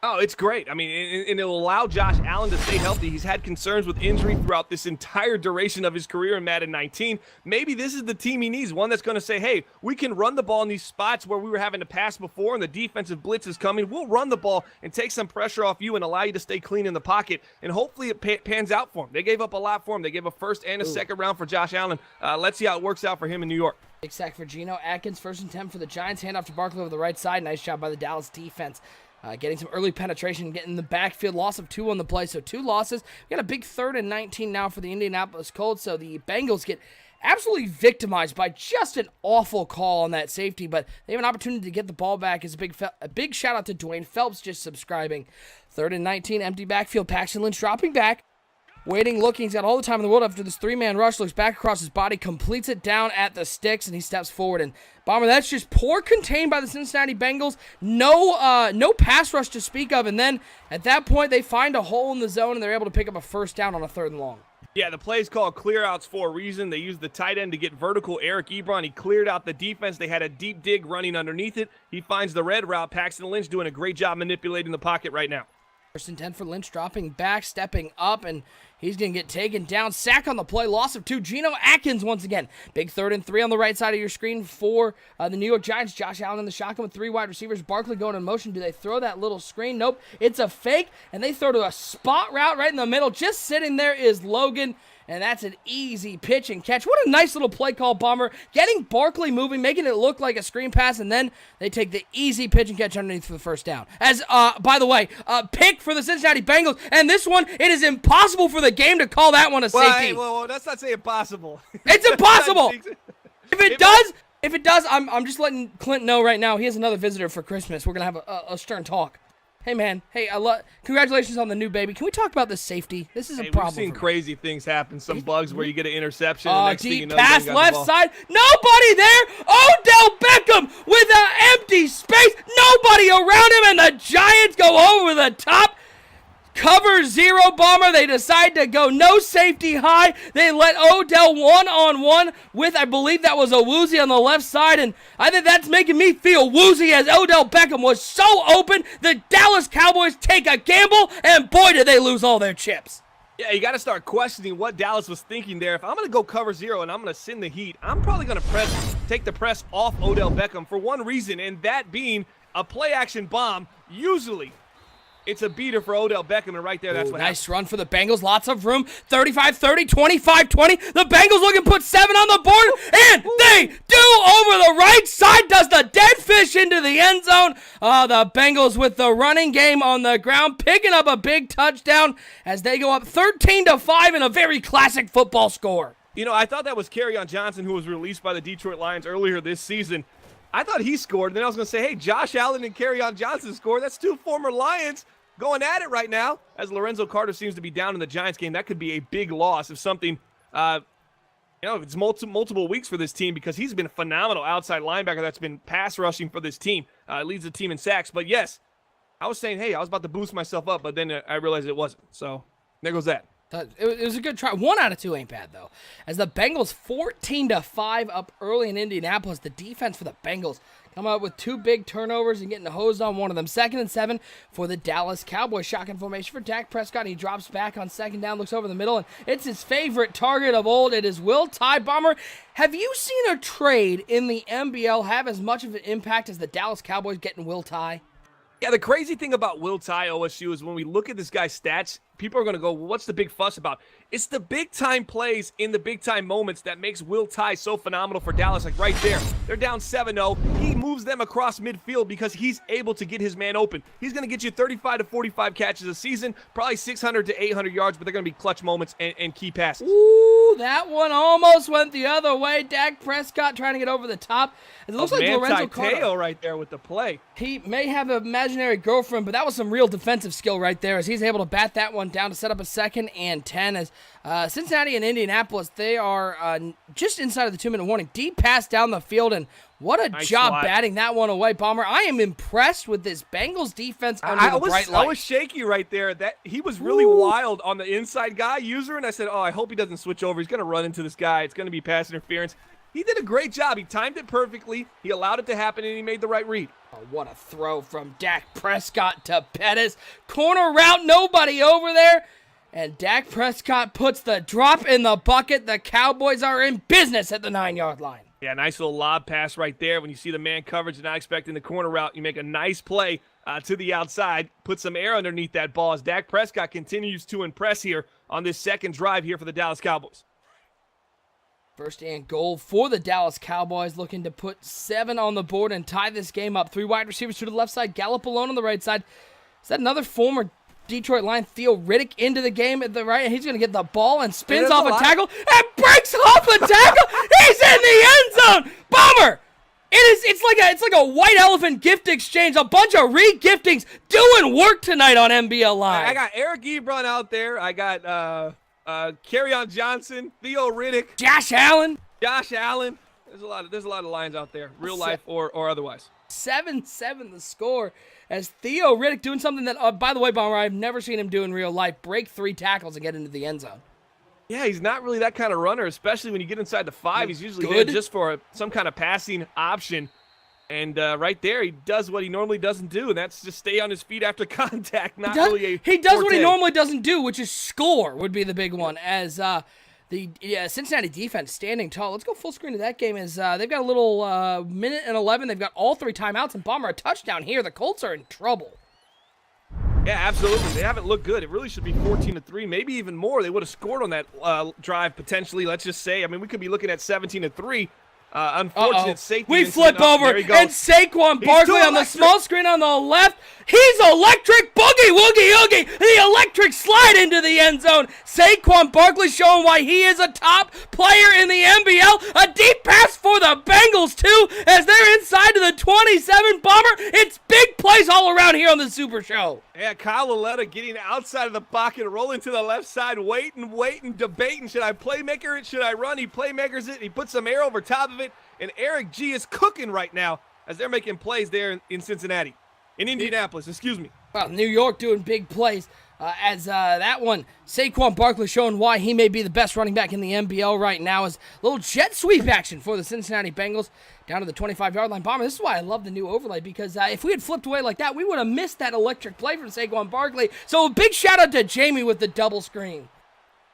Oh, it's great. I mean, and it'll allow Josh Allen to stay healthy. He's had concerns with injury throughout this entire duration of his career in Madden 19. Maybe this is the team he needs, one that's going to say, hey, we can run the ball in these spots where we were having to pass before and the defensive blitz is coming. We'll run the ball and take some pressure off you and allow you to stay clean in the pocket, and hopefully it pans out for him. They gave up a lot for him. They gave a 1st and a 2nd round for Josh Allen. Let's see how it works out for him in New York. Big sack for Geno Atkins. 1st and 10 for the Giants. Handoff to Barkley over the right side. Nice job by the Dallas defense. Getting some early penetration, getting in the backfield. Loss of 2 on the play, so 2 losses. We got a big 3rd and 19 now for the Indianapolis Colts, so the Bengals get absolutely victimized by just an awful call on that safety, but they have an opportunity to get the ball back. It's a big shout out to Dwayne Phelps just subscribing. 3rd and 19, empty backfield. Paxton Lynch dropping back. Waiting, looking, he's got all the time in the world after this 3-man rush, looks back across his body, completes it down at the sticks, and he steps forward. And Bomber, that's just poor contained by the Cincinnati Bengals. No pass rush to speak of. And then at that point, they find a hole in the zone, and they're able to pick up a 1st down on a 3rd and long. Yeah, the play's called clear outs for a reason. They used the tight end to get vertical Eric Ebron. He cleared out the defense. They had a deep dig running underneath it. He finds the red route. Paxton Lynch doing a great job manipulating the pocket right now. 1st and 10 for Lynch, dropping back, stepping up, and he's going to get taken down. Sack on the play, loss of 2. Geno Atkins once again. Big 3rd and 3 on the right side of your screen for the New York Giants. Josh Allen in the shotgun with 3 wide receivers. Barkley going in motion. Do they throw that little screen? Nope. It's a fake, and they throw to a spot route right in the middle. Just sitting there is Logan, and that's an easy pitch and catch. What a nice little play call, Bomber. Getting Barkley moving, making it look like a screen pass, and then they take the easy pitch and catch underneath for the 1st down. As, by the way, pick for the Cincinnati Bengals, and this one, it is impossible for the game to call that one a safety. Well, that's not saying impossible. It's impossible. If it does, I'm just letting Clint know right now. He has another visitor for Christmas. We're going to have a stern talk. Hey, man. Hey, congratulations on the new baby. Can we talk about this safety? This is a problem. We've seen crazy things happen. Some bugs where you get an interception. Oh, and next thing you deep know, pass, you got the left ball. side. Nobody there. Odell Beckham with an empty space. Nobody around him, and the Giants go over the top. Cover 0, Bomber. They decide to go no safety high. They let Odell one-on-one with, I believe that was a Woozy on the left side, and I think that's making me feel woozy as Odell Beckham was so open. The Dallas Cowboys take a gamble, and boy, did they lose all their chips. Yeah, you got to start questioning what Dallas was thinking there. If I'm going to go cover 0 and I'm going to send the heat, I'm probably going to take the press off Odell Beckham for one reason, and that being a play-action bomb. Usually, it's a beater for Odell Beckham, and right there, that's what Nice happened. run for the Bengals. Lots of room. 35-30, 25-20. The Bengals looking to put 7 on the board, and they do over the right side. Does the dead fish into the end zone. The Bengals with the running game on the ground, picking up a big touchdown as they go up 13-5 in a very classic football score. You know, I thought that was Kerryon Johnson, who was released by the Detroit Lions earlier this season. I thought he scored, and then I was going to say, hey, Josh Allen and Kerryon Johnson scored. That's 2 former Lions going at it right now. As Lorenzo Carter seems to be down in the Giants game, that could be a big loss if something, if it's multiple weeks for this team, because he's been a phenomenal outside linebacker that's been pass rushing for this team. Leads the team in sacks. But yes, I was saying, hey, I was about to boost myself up, but then I realized it wasn't. So there goes that. It was a good try. 1 out of 2 ain't bad, though. As the Bengals 14-5 up early in Indianapolis, the defense for the Bengals coming up with 2 big turnovers and getting hosed on one of them. 2nd and 7 for the Dallas Cowboys. Shotgun formation for Dak Prescott. He drops back on 2nd down, looks over the middle, and it's his favorite target of old. It is Will Tye. Bomber, have you seen a trade in the NBL have as much of an impact as the Dallas Cowboys getting Will Tye? Yeah, the crazy thing about Will Tye, OSU, is when we look at this guy's stats, people are going to go, well, what's the big fuss about? It's the big-time plays in the big-time moments that makes Will Tye so phenomenal for Dallas. Like right there, they're down 7-0. He moves them across midfield because he's able to get his man open. He's going to get you 35 to 45 catches a season, probably 600 to 800 yards, but they're going to be clutch moments and key passes. Ooh, that one almost went the other way. Dak Prescott trying to get over the top. It looks like Lorenzo Carter right there with the play. He may have an imaginary girlfriend, but that was some real defensive skill right there as he's able to bat that one down to set up a 2nd and 10 as Cincinnati and Indianapolis, they are just inside of the 2-minute warning. Deep pass down the field, and what a nice job slide. batting that one away, Bomber. I am impressed with this Bengals defense under the bright light. I was shaky right there. That he was really wild on the inside guy user, and I said, oh, I hope he doesn't switch over. He's going to run into this guy. It's going to be pass interference. He did a great job. He timed it perfectly. He allowed it to happen, and he made the right read. Oh, what a throw from Dak Prescott to Pettis. Corner route, nobody over there. And Dak Prescott puts the drop in the bucket. The Cowboys are in business at the 9-yard line. Yeah, nice little lob pass right there. When you see the man coverage and not expecting the corner route, you make a nice play to the outside, put some air underneath that ball as Dak Prescott continues to impress here on this 2nd drive here for the Dallas Cowboys. 1st and goal for the Dallas Cowboys, looking to put 7 on the board and tie this game up. 3 wide receivers to the left side, Gallup alone on the right side. Is that another former Detroit Lion, Theo Riddick, into the game at the right? And he's going to get the ball and spins off a tackle and breaks off a tackle. He's in the end zone. Bomber! It's like a white elephant gift exchange. A bunch of re-giftings doing work tonight on NBL Live. I got Eric Ebron out there. I got Kerryon Johnson, Theo Riddick, Josh Allen. There's a lot of Lions out there, real life or otherwise. 7-7 the score as Theo Riddick doing something that, by the way, Bomber, I've never seen him do in real life. Break 3 tackles and get into the end zone. Yeah, he's not really that kind of runner, especially when you get inside the 5. He's usually good just for some kind of passing option. And right there, he does what he normally doesn't do, and that's just stay on his feet after contact. He does what he normally doesn't do, which is score would be the big one, as the Cincinnati defense standing tall. Let's go full screen of that game. As they've got a little minute and 11. They've got all 3 timeouts, and Bomber a touchdown here. The Colts are in trouble. Yeah, absolutely. They haven't looked good. It really should be 14-3, maybe even more. They would have scored on that drive potentially. Let's just say. I mean, we could be looking at 17-3. Unfortunate safety. We flip over, and Saquon Barkley on the small screen on the left. He's electric. Boogie, woogie, oogie. The electric slide into the end zone. Saquon Barkley showing why he is a top player in the NBL. A deep pass for the Bengals, too, as they're inside to the 27. Bomber, it's big plays all around here on the Super Show. Yeah, Kyle Laletta getting outside of the pocket, rolling to the left side, waiting, debating. Should I playmaker it? Should I run? He playmakers it. He puts some air over top of it. And Eric G is cooking right now as they're making plays there in Cincinnati. In Indianapolis, excuse me. Well, New York doing big plays. as that one, Saquon Barkley showing why he may be the best running back in the NBL right now, is a little jet sweep action for the Cincinnati Bengals down to the 25-yard line. Bomber, this is why I love the new overlay, because if we had flipped away like that, we would have missed that electric play from Saquon Barkley. So a big shout out to Jamie with the double screen.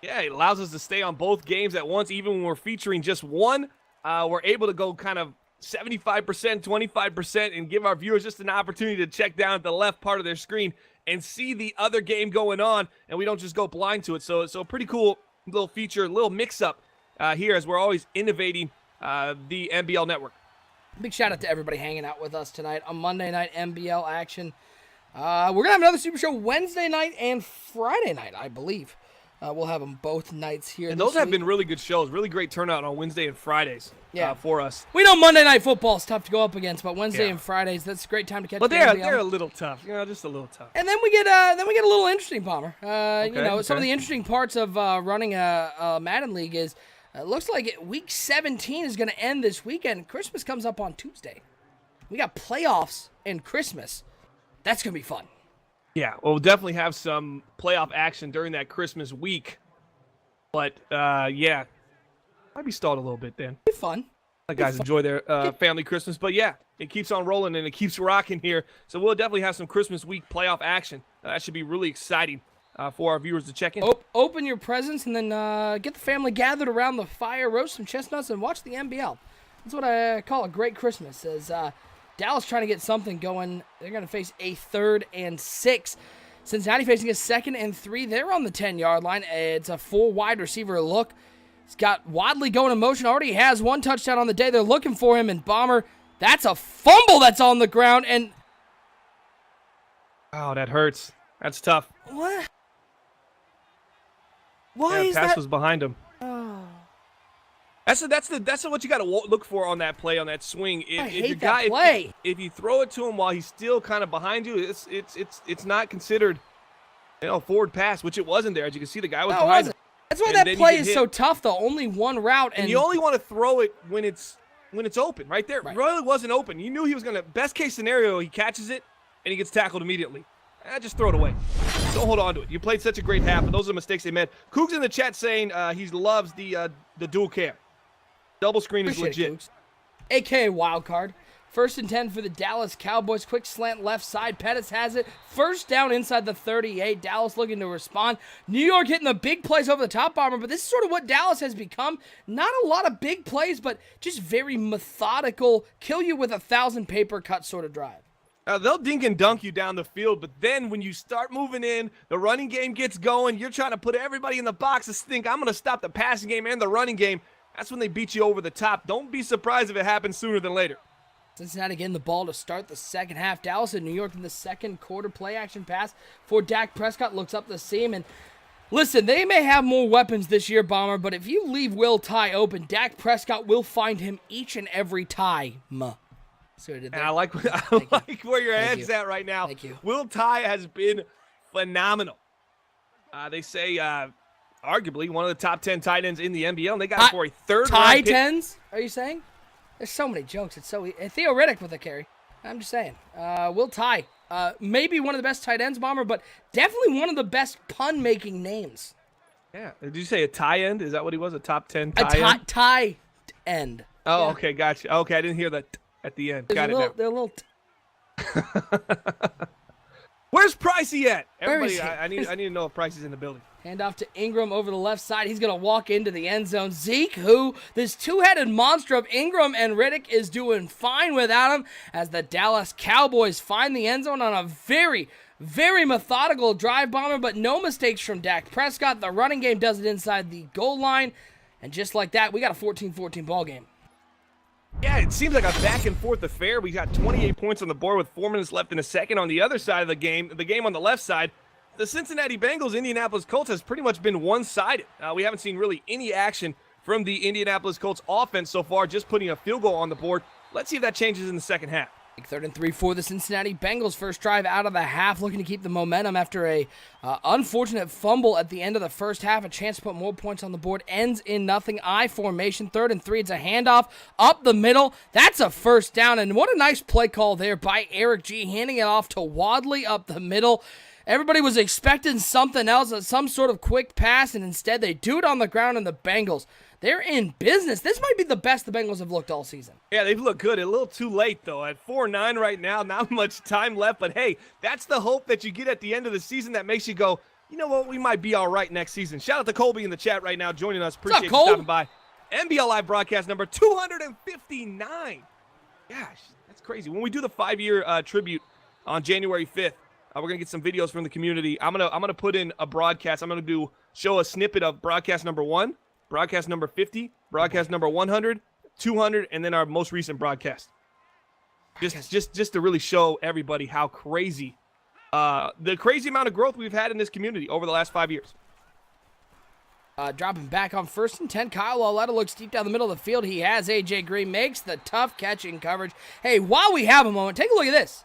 Yeah, it allows us to stay on both games at once, even when we're featuring just one. We're able to go kind of 75%, 25%, and give our viewers just an opportunity to check down at the left part of their screen and see the other game going on, and we don't just go blind to it. So pretty cool little feature, little mix-up here as we're always innovating the NBL network. Big shout out to everybody hanging out with us tonight on Monday Night NBL action. We're going to have another Super Show Wednesday night and Friday night, I believe. We'll have them both nights here. And those have been really good shows. Really great turnout on Wednesday and Fridays for us. We know Monday Night Football is tough to go up against, but Wednesday and Fridays, that's a great time to catch. But they're a little tough, just a little tough. And then we get a little interesting, Bomber. Some of the interesting parts of running a Madden League is it looks like Week 17 is going to end this weekend. Christmas comes up on Tuesday. We got playoffs and Christmas. That's going to be fun. Yeah, well, we'll definitely have some playoff action during that Christmas week. But, might be stalled a little bit then. Be fun. Guys enjoy their family Christmas. But, yeah, it keeps on rolling and it keeps rocking here. So we'll definitely have some Christmas week playoff action. That should be really exciting for our viewers to check in. Open your presents and then get the family gathered around the fire, roast some chestnuts, and watch the NBL. That's what I call a great Christmas, as Dallas trying to get something going. They're going to face a 3rd and 6. Cincinnati facing a 2nd and 3. They're on the 10-yard line. It's a 4 wide receiver look. He's got Wadley going in motion. Already has 1 touchdown on the day. They're looking for him. And Bomber, that's a fumble that's on the ground. And oh, that hurts. That's tough. What? Why is that? The pass was behind him. Oh. That's what you got to look for on that play, on that swing. I hate that play. If you throw it to him while he's still kind of behind you, it's not considered, forward pass, which it wasn't there. As you can see, the guy was behind him. That's why that play is so tough, though. Only one route, and you only want to throw it when it's open, right there. Right. It really wasn't open. You knew he was gonna. Best case scenario, he catches it and he gets tackled immediately. Just throw it away. Don't hold on to it. You played such a great half, but those are the mistakes they made. Cougs in the chat saying he loves the dual cam. Double screen is legit. AKA wild card. 1st and 10 for the Dallas Cowboys. Quick slant left side. Pettis has it. First down inside the 38. Dallas looking to respond. New York hitting the big plays over the top, Bomber, but this is sort of what Dallas has become. Not a lot of big plays, but just very methodical, kill you with 1,000 paper cut sort of drive. They'll dink and dunk you down the field, but then when you start moving in, the running game gets going, you're trying to put everybody in the boxes, think, I'm going to stop the passing game and the running game. That's when they beat you over the top. Don't be surprised if it happens sooner than later. Cincinnati getting the ball to start the second half. Dallas and New York in the second quarter. Play action pass for Dak Prescott. Looks up the seam. And listen, they may have more weapons this year, Bomber, but if you leave Will Tye open, Dak Prescott will find him each and every time. So and I like where your head's at right now. Thank you. Will Tye has been phenomenal. They say arguably one of the top 10 tight ends in the NBL, and they got him for a 3rd round pick. Tens? Are you saying? There's so many jokes. It's so theoretic with the carry. I'm just saying. Will Tye, maybe one of the best tight ends, Bomber, but definitely one of the best pun-making names. Yeah. Did you say a tie end? Is that what he was? A top 10 tie end? A tie end. Oh, yeah. Okay, gotcha. Okay, I didn't hear that at the end. Got it now. They're a little Where's Pricey at? Where is Everybody, he? I need to know if Pricey's in the building. Hand off to Ingram over the left side. He's going to walk into the end zone. Zeke, who this two-headed monster of Ingram and Riddick is doing fine without him, as the Dallas Cowboys find the end zone on a very, very methodical drive, Bomber, but no mistakes from Dak Prescott. The running game does it inside the goal line, and just like that, we got a 14-14 ball game. Yeah, it seems like a back-and-forth affair. We got 28 points on the board with 4 minutes left in the second. On the other side of the game on the left side, the Cincinnati Bengals, Indianapolis Colts has pretty much been one-sided. We haven't seen really any action from the Indianapolis Colts offense so far, just putting a field goal on the board. Let's see if that changes in the second half. 3rd and 3 for the Cincinnati Bengals. First drive out of the half, looking to keep the momentum after a unfortunate fumble at the end of the first half. A chance to put more points on the board. Ends in nothing. I formation. 3rd and 3. It's a handoff up the middle. That's a first down. And what a nice play call there by Eric G. Handing it off to Wadley up the middle. Everybody was expecting something else, some sort of quick pass, and instead they do it on the ground, and the Bengals, they're in business. This might be the best the Bengals have looked all season. Yeah, they've looked good. A little too late, though. At 4-9 right now, not much time left. But, hey, that's the hope that you get at the end of the season that makes you go, you know what, we might be all right next season. Shout out to Colby in the chat right now joining us. Appreciate you stopping by. NBL Live broadcast number 259. Gosh, that's crazy. When we do the 5-year tribute on January 5th, we're going to get some videos from the community. I'm gonna put in a broadcast. I'm going to show a snippet of broadcast number 1, broadcast number 50, broadcast number 100, 200, and then our most recent broadcast. Just to really show everybody how crazy, the crazy amount of growth we've had in this community over the last 5 years. Dropping back on 1st and 10. Kyle Lauletta looks deep down the middle of the field. He has A.J. Green, makes the tough catch in coverage. Hey, while we have a moment, take a look at this.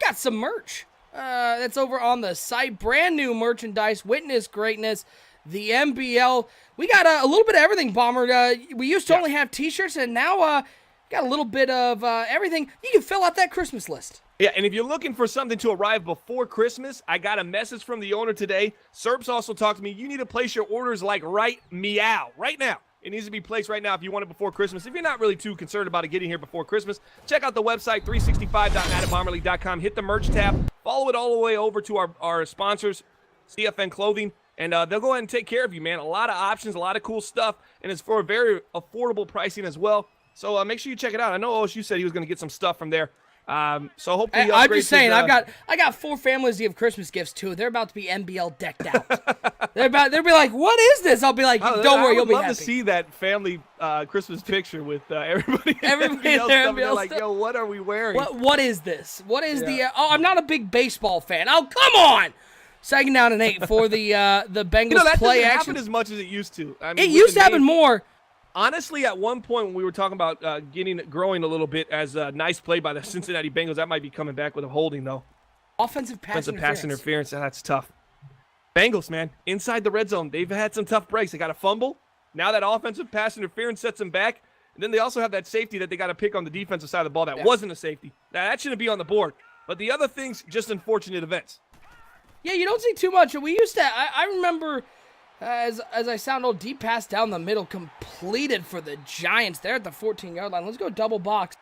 Got some merch. That's over on the site. Brand new merchandise. Witness greatness. The NBL. We got a little bit of everything, Bomber. We used to only have t-shirts, and now got a little bit of everything. You can fill out that Christmas list. Yeah, and if you're looking for something to arrive before Christmas, I got a message from the owner today. Serps also talked to me. You need to place your orders like right now. It needs to be placed right now if you want it before Christmas. If you're not really too concerned about it getting here before Christmas, check out the website, 365.net@bomberleague.com. Hit the merch tab. Follow it all the way over to our sponsors, CFN Clothing, and they'll go ahead and take care of you, man. A lot of options, a lot of cool stuff, and it's for a very affordable pricing as well. So make sure you check it out. I know OSU said he was going to get some stuff from there. So hopefully I'm just saying, I got 4 families to give Christmas gifts to. They're about to be NBL decked out. They'll be like, what is this? I'll be like, don't worry, you'll be happy. I would love to see that family Christmas picture with everybody. Everybody else there, they're like, yo, what are we wearing? What is this? What is I'm not a big baseball fan. Oh, come on. 2nd down and 8 for the Bengals that play doesn't action. happen as much as it used to. I mean, it used to happen more. Honestly, at one point when we were talking about growing a little bit as a nice play by the Cincinnati Bengals, that might be coming back with a holding, though. Offensive pass interference, that's tough. Bengals, man, inside the red zone, they've had some tough breaks. They got a fumble. Now that offensive pass interference sets them back. And then they also have that safety that they got to pick on the defensive side of the ball that wasn't a safety. Now, that shouldn't be on the board. But the other things, just unfortunate events. Yeah, you don't see too much. We used to, I remember... As I sound old, deep pass down the middle completed for the Giants there at the 14-yard line. Let's go double box.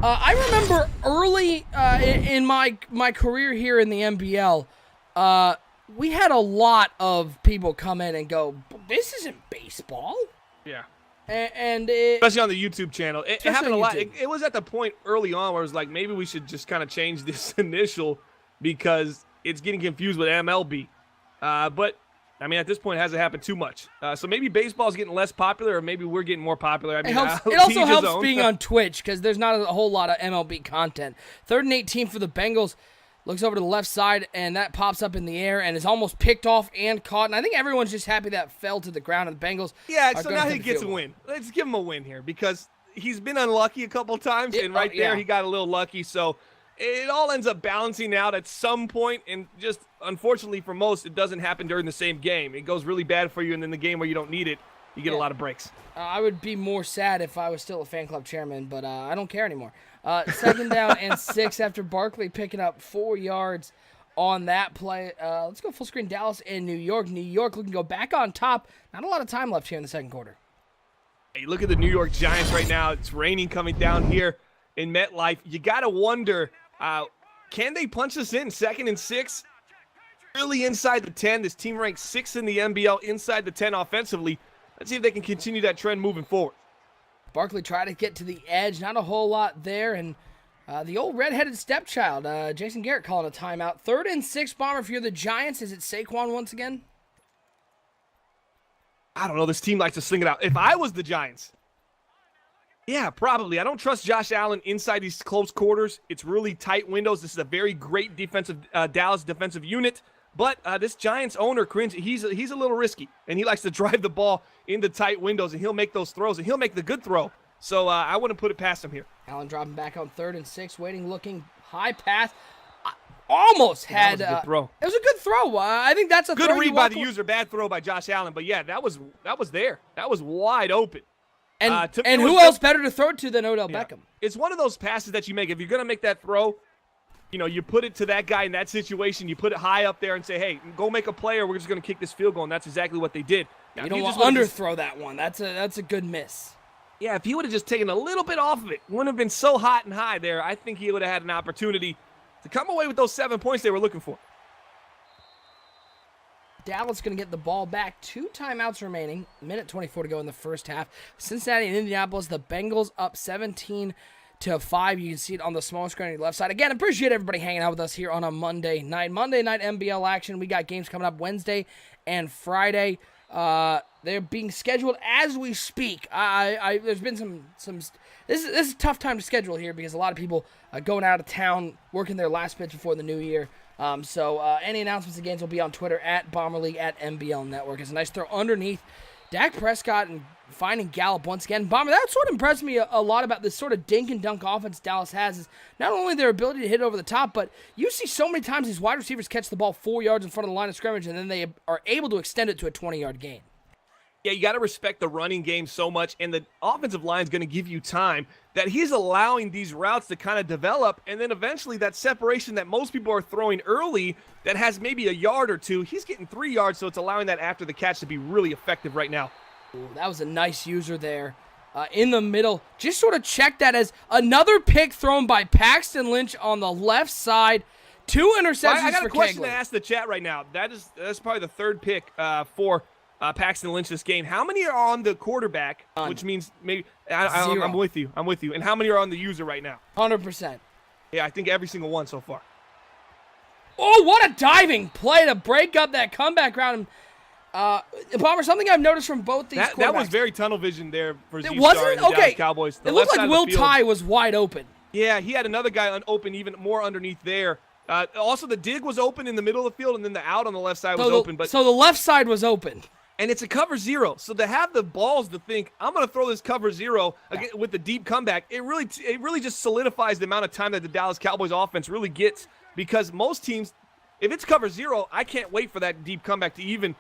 I remember early in my career here in the NBL, we had a lot of people come in and go, this isn't baseball. Yeah. And especially on the YouTube channel. It happened a lot. It was at the point early on where it was like, maybe we should just kind of change this initial because it's getting confused with MLB. But I mean, at this point, it hasn't happened too much. So maybe baseball's getting less popular, or maybe we're getting more popular. I mean, it also helps being on Twitch because there's not a whole lot of MLB content. 3rd and 18 for the Bengals. Looks over to the left side, and that pops up in the air and is almost picked off and caught. And I think everyone's just happy that fell to the ground, and the Bengals. Yeah, so now he gets a win. Let's give him a win here because he's been unlucky a couple times, and right there he got a little lucky. So it all ends up balancing out at some point, and just unfortunately for most, it doesn't happen during the same game. It goes really bad for you, and then the game where you don't need it, you get a lot of breaks. I would be more sad if I was still a fan club chairman, but I don't care anymore. 2nd down and 6 after Barkley picking up 4 yards on that play. Let's go full screen Dallas and New York. New York looking to go back on top. Not a lot of time left here in the 2nd quarter. Hey, look at the New York Giants right now. It's raining coming down here in MetLife. You got to wonder, can they punch this in 2nd and 6? Really inside the 10. This team ranks 6th in the NBL inside the 10 offensively. Let's see if they can continue that trend moving forward. Barkley tried to get to the edge. Not a whole lot there. And the old redheaded stepchild, Jason Garrett calling a timeout. 3rd and 6, Bomber. If you're the Giants, is it Saquon once again? I don't know. This team likes to sling it out. If I was the Giants, yeah, probably. I don't trust Josh Allen inside these close quarters. It's really tight windows. This is a very great defensive Dallas defensive unit. But this Giants owner, Cringe, he's a little risky, and he likes to drive the ball into tight windows, and he'll make those throws, and he'll make the good throw. So I wouldn't put it past him here. Allen dropping back on 3rd and 6, waiting, looking, high pass. Almost had. That was a good throw. It was a good throw. I think that's a good throw read by the user, bad throw by Josh Allen. But yeah, that was there. That was wide open. And who else better to throw it to than Odell Beckham? It's one of those passes that you make. If you're going to make that throw, You know, you put it to that guy in that situation, you put it high up there and say, hey, go make a play or we're just going to kick this field goal, and that's exactly what they did. Now, you don't want to underthrow that one. That's a good miss. Yeah, if he would have just taken a little bit off of it, wouldn't have been so hot and high there. I think he would have had an opportunity to come away with those 7 points they were looking for. Dallas going to get the ball back. 2 timeouts remaining. Minute 24 to go in the first half. Cincinnati and Indianapolis, the Bengals up 17-5. You can see it on the small screen on the left side. Again, appreciate everybody hanging out with us here on a Monday night. Monday night NBL action. We got games coming up Wednesday and Friday. They're being scheduled as we speak. There's been some. This is a tough time to schedule here because a lot of people going out of town, working their last pitch before the new year. So any announcements of games will be on Twitter at Bomber League at NBL Network. It's a nice throw underneath. Dak Prescott and finding Gallup once again. Bomber, that's what impressed me a lot about this sort of dink and dunk offense Dallas has is not only their ability to hit over the top, but you see so many times these wide receivers catch the ball 4 yards in front of the line of scrimmage, and then they are able to extend it to a 20-yard gain. Yeah, you got to respect the running game so much, and the offensive line is going to give you time that he's allowing these routes to kind of develop, and then eventually that separation that most people are throwing early that has maybe a yard or two, he's getting 3 yards, so it's allowing that after the catch to be really effective right now. Ooh, that was a nice user there in the middle. Just sort of check that as another pick thrown by Paxton Lynch on the left side. 2 interceptions I got for a question Kegler. to ask the chat right now. That's probably the 3rd pick for Paxton Lynch this game. How many are on the quarterback, which means maybe I'm with you. I'm with you. And how many are on the user right now? 100%. Yeah, I think every single one so far. Oh, what a diving play to break up that comeback route. Bomber, something I've noticed from both these quarterbacks. That was very tunnel vision there for It Z-Star wasn't? and the Okay. Dallas Cowboys. It looked like Will Tye was wide open. Yeah, he had another guy open even more underneath there. Also, the dig was open in the middle of the field, and then the out on the left side was open. So the left side was open. And it's a cover 0. So to have the balls to think, I'm going to throw this cover 0 again with the deep comeback, it really just solidifies the amount of time that the Dallas Cowboys offense really gets, because most teams, if it's cover 0, I can't wait for that deep comeback to even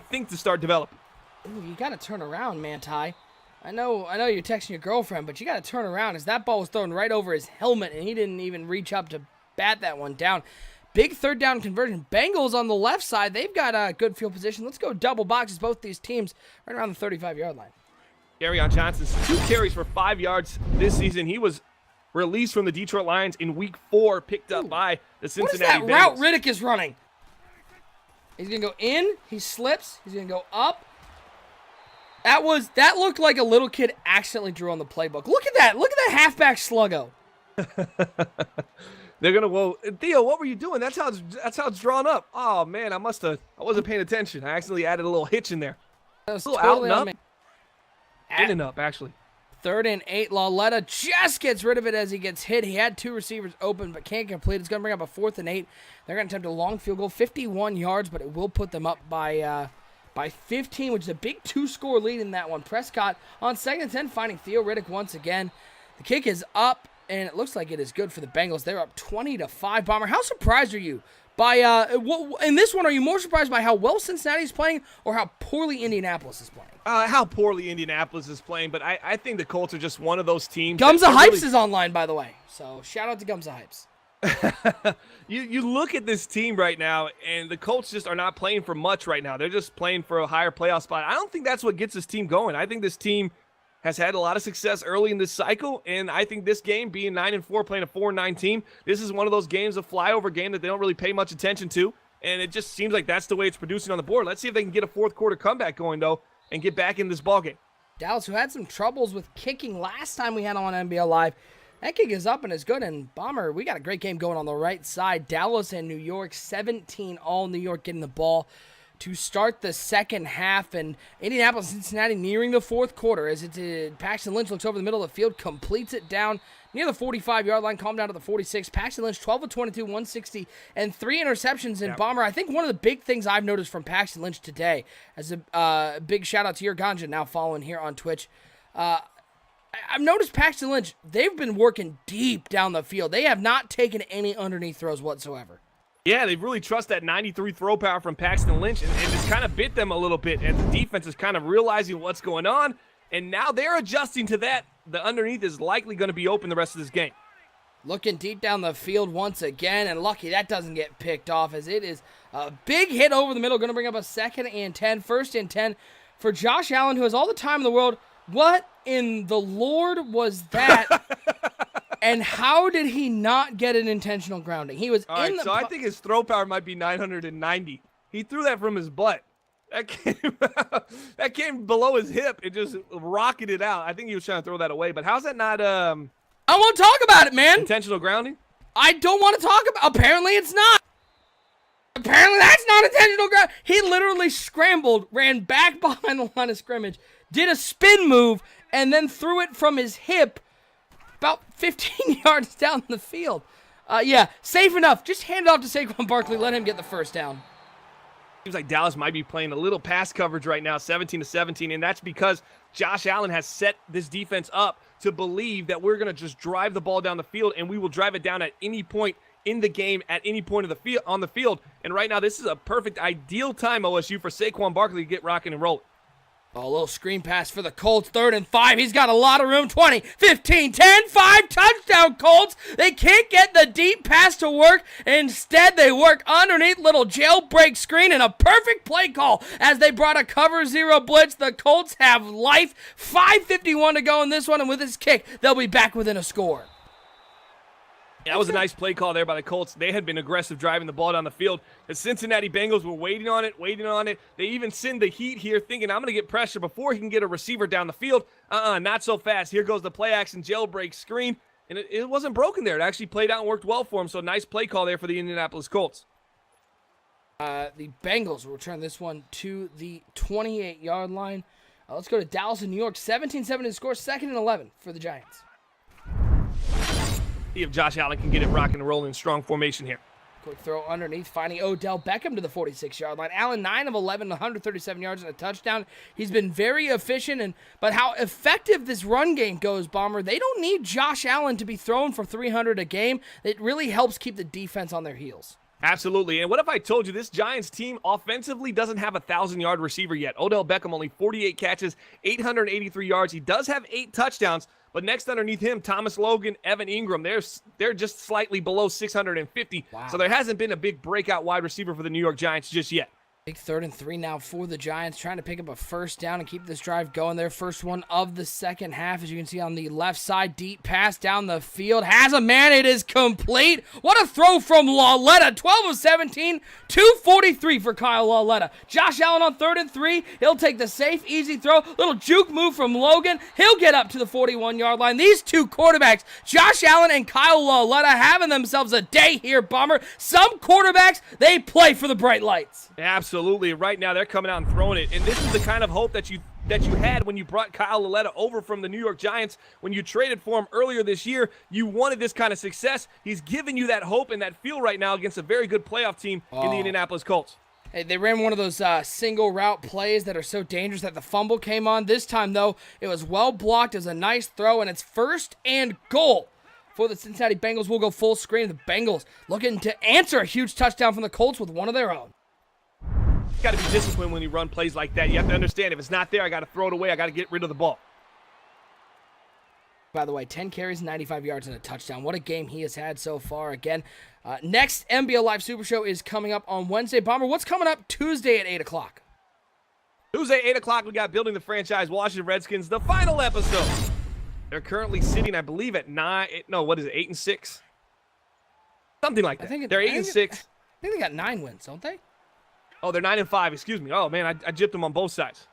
think to start developing. Ooh, you got to turn around, Manti. I know you're texting your girlfriend, but you got to turn around as that ball was thrown right over his helmet, and he didn't even reach up to bat that one down. Big 3rd down conversion. Bengals on the left side, they've got a good field position. Let's go double boxes, both these teams, right around the 35-yard line. Kerryon Johnson's 2 carries for 5 yards this season. He was released from the Detroit Lions in Week 4, picked up by the Cincinnati Bengals. What is that route Riddick is running? He's going to go in. He slips. He's going to go up. That looked like a little kid accidentally drew on the playbook. Look at that. Look at that halfback sluggo. They're gonna. Well, Theo, what were you doing? That's how it's drawn up. Oh man, I wasn't paying attention. I accidentally added a little hitch in there. That was a little totally out on and me. up. In and up, actually. 3rd and 8. Lauletta just gets rid of it as he gets hit. He had 2 receivers open but can't complete. It's going to bring up a 4th and 8. They're going to attempt a long field goal, 51 yards, but it will put them up by 15, which is a big 2-score lead in that one. Prescott on 2nd and 10, finding Theo Riddick once again. The kick is up, and it looks like it is good for the Bengals. They're up 20-5. Bomber, how surprised are you by in this one? Are you more surprised by how well Cincinnati is playing or how poorly Indianapolis is playing? How poorly Indianapolis is playing, but I think the Colts are just one of those teams. Gumza Hypes is online, by the way, so shout out to Gumza Hypes. You look at this team right now, and the Colts just are not playing for much right now. They're just playing for a higher playoff spot. I don't think that's what gets this team going. I think this team has had a lot of success early in this cycle, and I think this game, being 9-4, playing a 4-9 team, this is one of those games, a flyover game that they don't really pay much attention to, and it just seems like that's the way it's producing on the board. Let's see if they can get a 4th quarter comeback going, though, and get back in this ballgame. Dallas, who had some troubles with kicking last time we had on NBL Live, that kick is up and is good. And Bomber, we got a great game going on the right side. Dallas and New York, 17 all New York getting the ball to start the second half, and Indianapolis and Cincinnati nearing the 4th quarter as Paxton Lynch looks over the middle of the field, completes it down near the 45-yard line, calm down to the 46. Paxton Lynch, 12 of 22, 160, and 3 interceptions. And Bomber, I think one of the big things I've noticed from Paxton Lynch today, as a big shout-out to your Ganja, now following here on Twitch, I've noticed Paxton Lynch, they've been working deep down the field. They have not taken any underneath throws whatsoever. Yeah, they really trust that 93 throw power from Paxton Lynch, and it's kind of bit them a little bit, and the defense is kind of realizing what's going on, and now they're adjusting to that. The underneath is likely going to be open the rest of this game. Looking deep down the field once again, and lucky that doesn't get picked off as it is a big hit over the middle. Going to bring up a 2nd and 10, 1st and 10 for Josh Allen, who has all the time in the world. What in the Lord was that? And how did he not get an intentional grounding? He was all in right, the... so I think his throw power might be 990. He threw that from his butt. That came, that came below his hip. It just rocketed out. I think he was trying to throw that away. But how's that not I won't talk about it, man. intentional grounding? I don't want to talk about. Apparently, it's not. Apparently, that's not intentional ground. He literally scrambled, ran back behind the line of scrimmage, did a spin move, and then threw it from his hip about 15 yards down the field. Yeah, safe enough. Just hand it off to Saquon Barkley. Let him get the first down. Seems like Dallas might be playing a little pass coverage right now, 17-17, and that's because Josh Allen has set this defense up to believe that we're going to just drive the ball down the field, and we will drive it down at any point in the game, at any point of the field, on the field. And right now, this is a perfect, ideal time, OSU, for Saquon Barkley to get rocking and rolling. A little screen pass for the Colts, 3rd and 5. He's got a lot of room. 20, 15, 10, 5, touchdown Colts. They can't get the deep pass to work. Instead, they work underneath, little jailbreak screen, and a perfect play call as they brought a cover 0 blitz. The Colts have life. 5:51 to go in this one, and with this kick, they'll be back within a score. That was a nice play call there by the Colts. They had been aggressive driving the ball down the field. The Cincinnati Bengals were waiting on it. They even send the heat here thinking, I'm going to get pressure before he can get a receiver down the field. Not so fast. Here goes the play action jailbreak screen. And it wasn't broken there. It actually played out and worked well for him. So nice play call there for the Indianapolis Colts. The Bengals will return this one to the 28-yard line. Let's go to Dallas and New York. 17-7 to score. 2nd and 11 for the Giants. See if Josh Allen can get it rocking and rolling in strong formation here. Quick throw underneath, finding Odell Beckham to the 46-yard line. Allen, 9 of 11, 137 yards and a touchdown. He's been very efficient, but how effective this run game goes, Bomber, they don't need Josh Allen to be throwing for 300 a game. It really helps keep the defense on their heels. Absolutely. And what if I told you this Giants team offensively doesn't have a 1,000-yard receiver yet? Odell Beckham only 48 catches, 883 yards. He does have 8 touchdowns. But next underneath him, Thomas Logan, Evan Ingram, they're just slightly below 650. Wow. So there hasn't been a big breakout wide receiver for the New York Giants just yet. Big 3rd and 3 now for the Giants, trying to pick up a first down and keep this drive going. Their first one of the second half, as you can see on the left side, deep pass down the field. Has a man, it is complete. What a throw from Lauletta, 12 of 17, 243 for Kyle Lauletta. Josh Allen on 3rd and 3, he'll take the safe, easy throw. Little juke move from Logan, he'll get up to the 41-yard line. These two quarterbacks, Josh Allen and Kyle Lauletta, having themselves a day here, Bomber. Some quarterbacks, they play for the bright lights. Absolutely. Right now, they're coming out and throwing it. And this is the kind of hope that you had when you brought Kyle Lauletta over from the New York Giants. When you traded for him earlier this year, you wanted this kind of success. He's giving you that hope and that feel right now against a very good playoff team in the Indianapolis Colts. Hey, they ran one of those single route plays that are so dangerous that the fumble came on. This time, though, it was well blocked. It was a nice throw, and it's 1st and goal for the Cincinnati Bengals. We'll go full screen. The Bengals looking to answer a huge touchdown from the Colts with one of their own. You got to be disciplined when you run plays like that. You have to understand, if it's not there, I got to throw it away. I got to get rid of the ball. By the way, 10 carries, 95 yards, and a touchdown. What a game he has had so far. Again, next NBL Live Super Show is coming up on Wednesday. Bomber, what's coming up Tuesday at 8 o'clock? Tuesday, 8 o'clock, we got Building the Franchise, Washington Redskins, the final episode. They're currently sitting, I believe, at 8 and 6? Something like that. They're 8 and 6. I think they got 9 wins, don't they? Oh, they're 9 and 5. Excuse me. Oh man, I gypped them on both sides.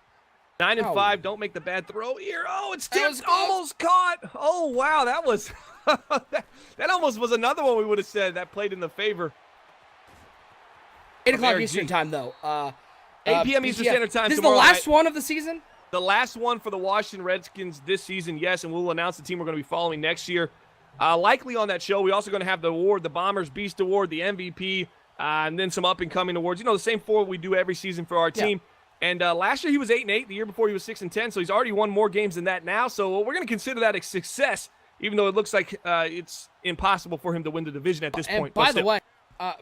9 and 5. Don't make the bad throw here. Oh, it's tipped. Almost caught. Oh wow, that was that almost was another one we would have said that played in the favor. 8 o'clock Eastern time though. 8 p.m. Eastern Standard Time. This is the last one of the season. The last one for the Washington Redskins this season, yes, and we'll announce the team we're going to be following next year. Likely on that show, we're also going to have the award, the Bombers Beast Award, the MVP. And then some up-and-coming awards. You know, the same 4 we do every season for our team. And last year he was 8-8. The year before he was 6-10. So he's already won more games than that now. So we're going to consider that a success, even though it looks like it's impossible for him to win the division at this point. And by the way,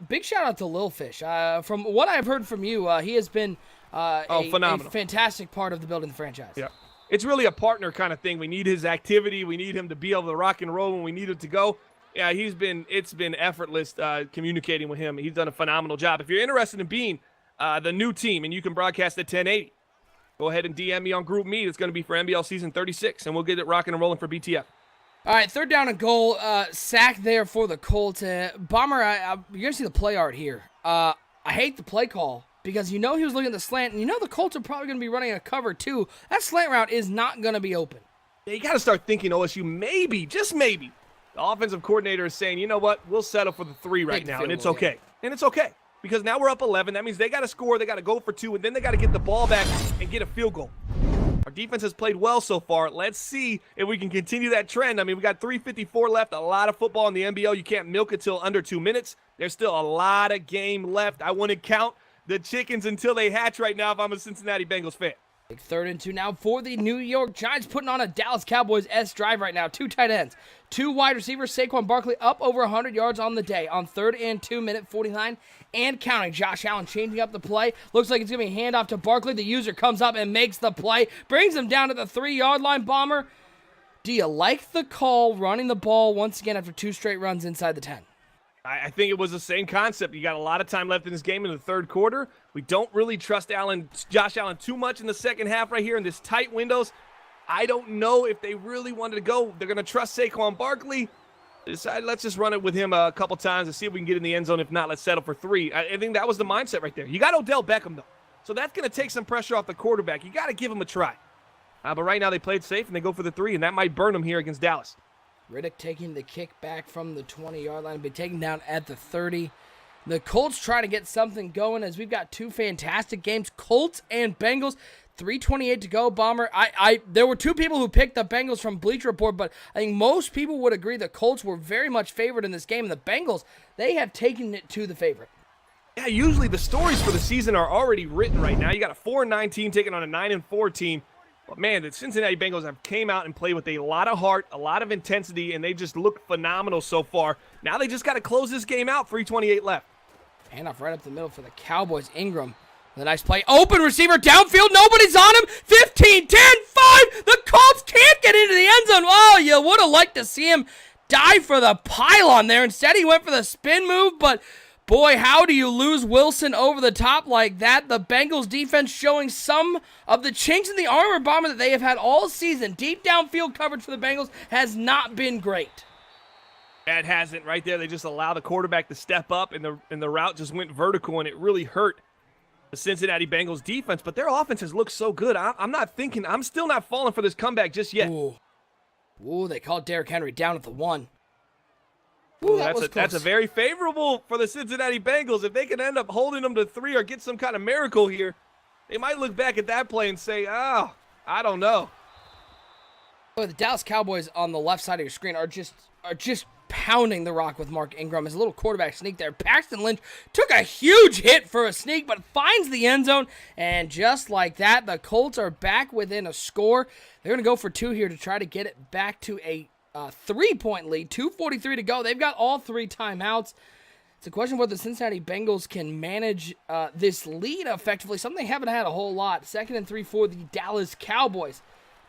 big shout-out to Lil Fish. From what I've heard from you, he has been phenomenal. A fantastic part of the Building the Franchise. Yeah. It's really a partner kind of thing. We need his activity. We need him to be able to rock and roll when we need it to go. Yeah, it's been effortless communicating with him. He's done a phenomenal job. If you're interested in being the new team and you can broadcast at 1080, go ahead and DM me on Group Me. It's going to be for NBL Season 36, and we'll get it rocking and rolling for BTF. All right, 3rd down and goal. Sack there for the Colts. Bomber, you're going to see the play art here. I hate the play call because you know he was looking at the slant, and you know the Colts are probably going to be running a cover too. That slant route is not going to be open. Yeah, you got to start thinking OSU maybe, just maybe. The offensive coordinator is saying, you know what, we'll settle for the 3 right now, and it's okay. And it's okay because now we're up 11. That means they got to score, they got to go for 2, and then they got to get the ball back and get a field goal. Our defense has played well so far. Let's see if we can continue that trend. I mean, we got 3:54 left, a lot of football in the NBL. You can't milk it till under 2 minutes. There's still a lot of game left. I wouldn't count the chickens until they hatch right now if I'm a Cincinnati Bengals fan. 3rd and 2 now for the New York Giants, putting on a Dallas Cowboys S drive right now. 2 tight ends, 2 wide receivers. Saquon Barkley up over 100 yards on the day on 3rd and 2, minute 49 and counting. Josh Allen changing up the play. Looks like it's going to be a handoff to Barkley. The user comes up and makes the play. Brings him down to the 3-yard line. Bomber, do you like the call running the ball once again after 2 straight runs inside the 10? I think it was the same concept. You got a lot of time left in this game in the 3rd quarter. We don't really trust Josh Allen too much in the second half right here in this tight windows. I don't know if they really wanted to go. They're going to trust Saquon Barkley. Decided let's just run it with him a couple times and see if we can get in the end zone. If not, let's settle for 3. I think that was the mindset right there. You got Odell Beckham, though. So that's going to take some pressure off the quarterback. You got to give him a try. But right now they played safe and they go for the 3, and that might burn them here against Dallas. Riddick taking the kick back from the 20-yard line, but taken down at the 30. The Colts trying to get something going as we've got 2 fantastic games, Colts and Bengals. 3:28 to go, Bomber. There were 2 people who picked the Bengals from Bleacher Report, but I think most people would agree the Colts were very much favored in this game, and the Bengals, they have taken it to the favorite. Yeah, usually the stories for the season are already written right now. You got a 4-9 team taking on a 9-4 team. But, man, the Cincinnati Bengals have came out and played with a lot of heart, a lot of intensity, and they just look phenomenal so far. Now they just got to close this game out. 3:28 left. Handoff right up the middle for the Cowboys. Ingram with a nice play. Open receiver downfield. Nobody's on him. 15, 10, 5. The Colts can't get into the end zone. Oh, you would have liked to see him dive for the pylon there. Instead, he went for the spin move, but boy, how do you lose Wilson over the top like that? The Bengals defense showing some of the chinks in the armor, Bomber, that they have had all season. Deep downfield coverage for the Bengals has not been great. It hasn't right there. They just allow the quarterback to step up, and the route just went vertical, and it really hurt the Cincinnati Bengals defense. But their offense has looked so good. I'm still not falling for this comeback just yet. Ooh, they called Derrick Henry down at the 1. Ooh, that's a very favorable for the Cincinnati Bengals. If they can end up holding them to 3 or get some kind of miracle here, they might look back at that play and say, oh, I don't know. The Dallas Cowboys on the left side of your screen are just pounding the rock with Mark Ingram. His little quarterback sneak there. Paxton Lynch took a huge hit for a sneak, but finds the end zone. And just like that, the Colts are back within a score. They're going to go for 2 here to try to get it back to a 3-point lead. 2:43 to go. They've got all 3 timeouts. It's a question of whether the Cincinnati Bengals can manage this lead effectively. Something they haven't had a whole lot. 2nd and 3 for the Dallas Cowboys.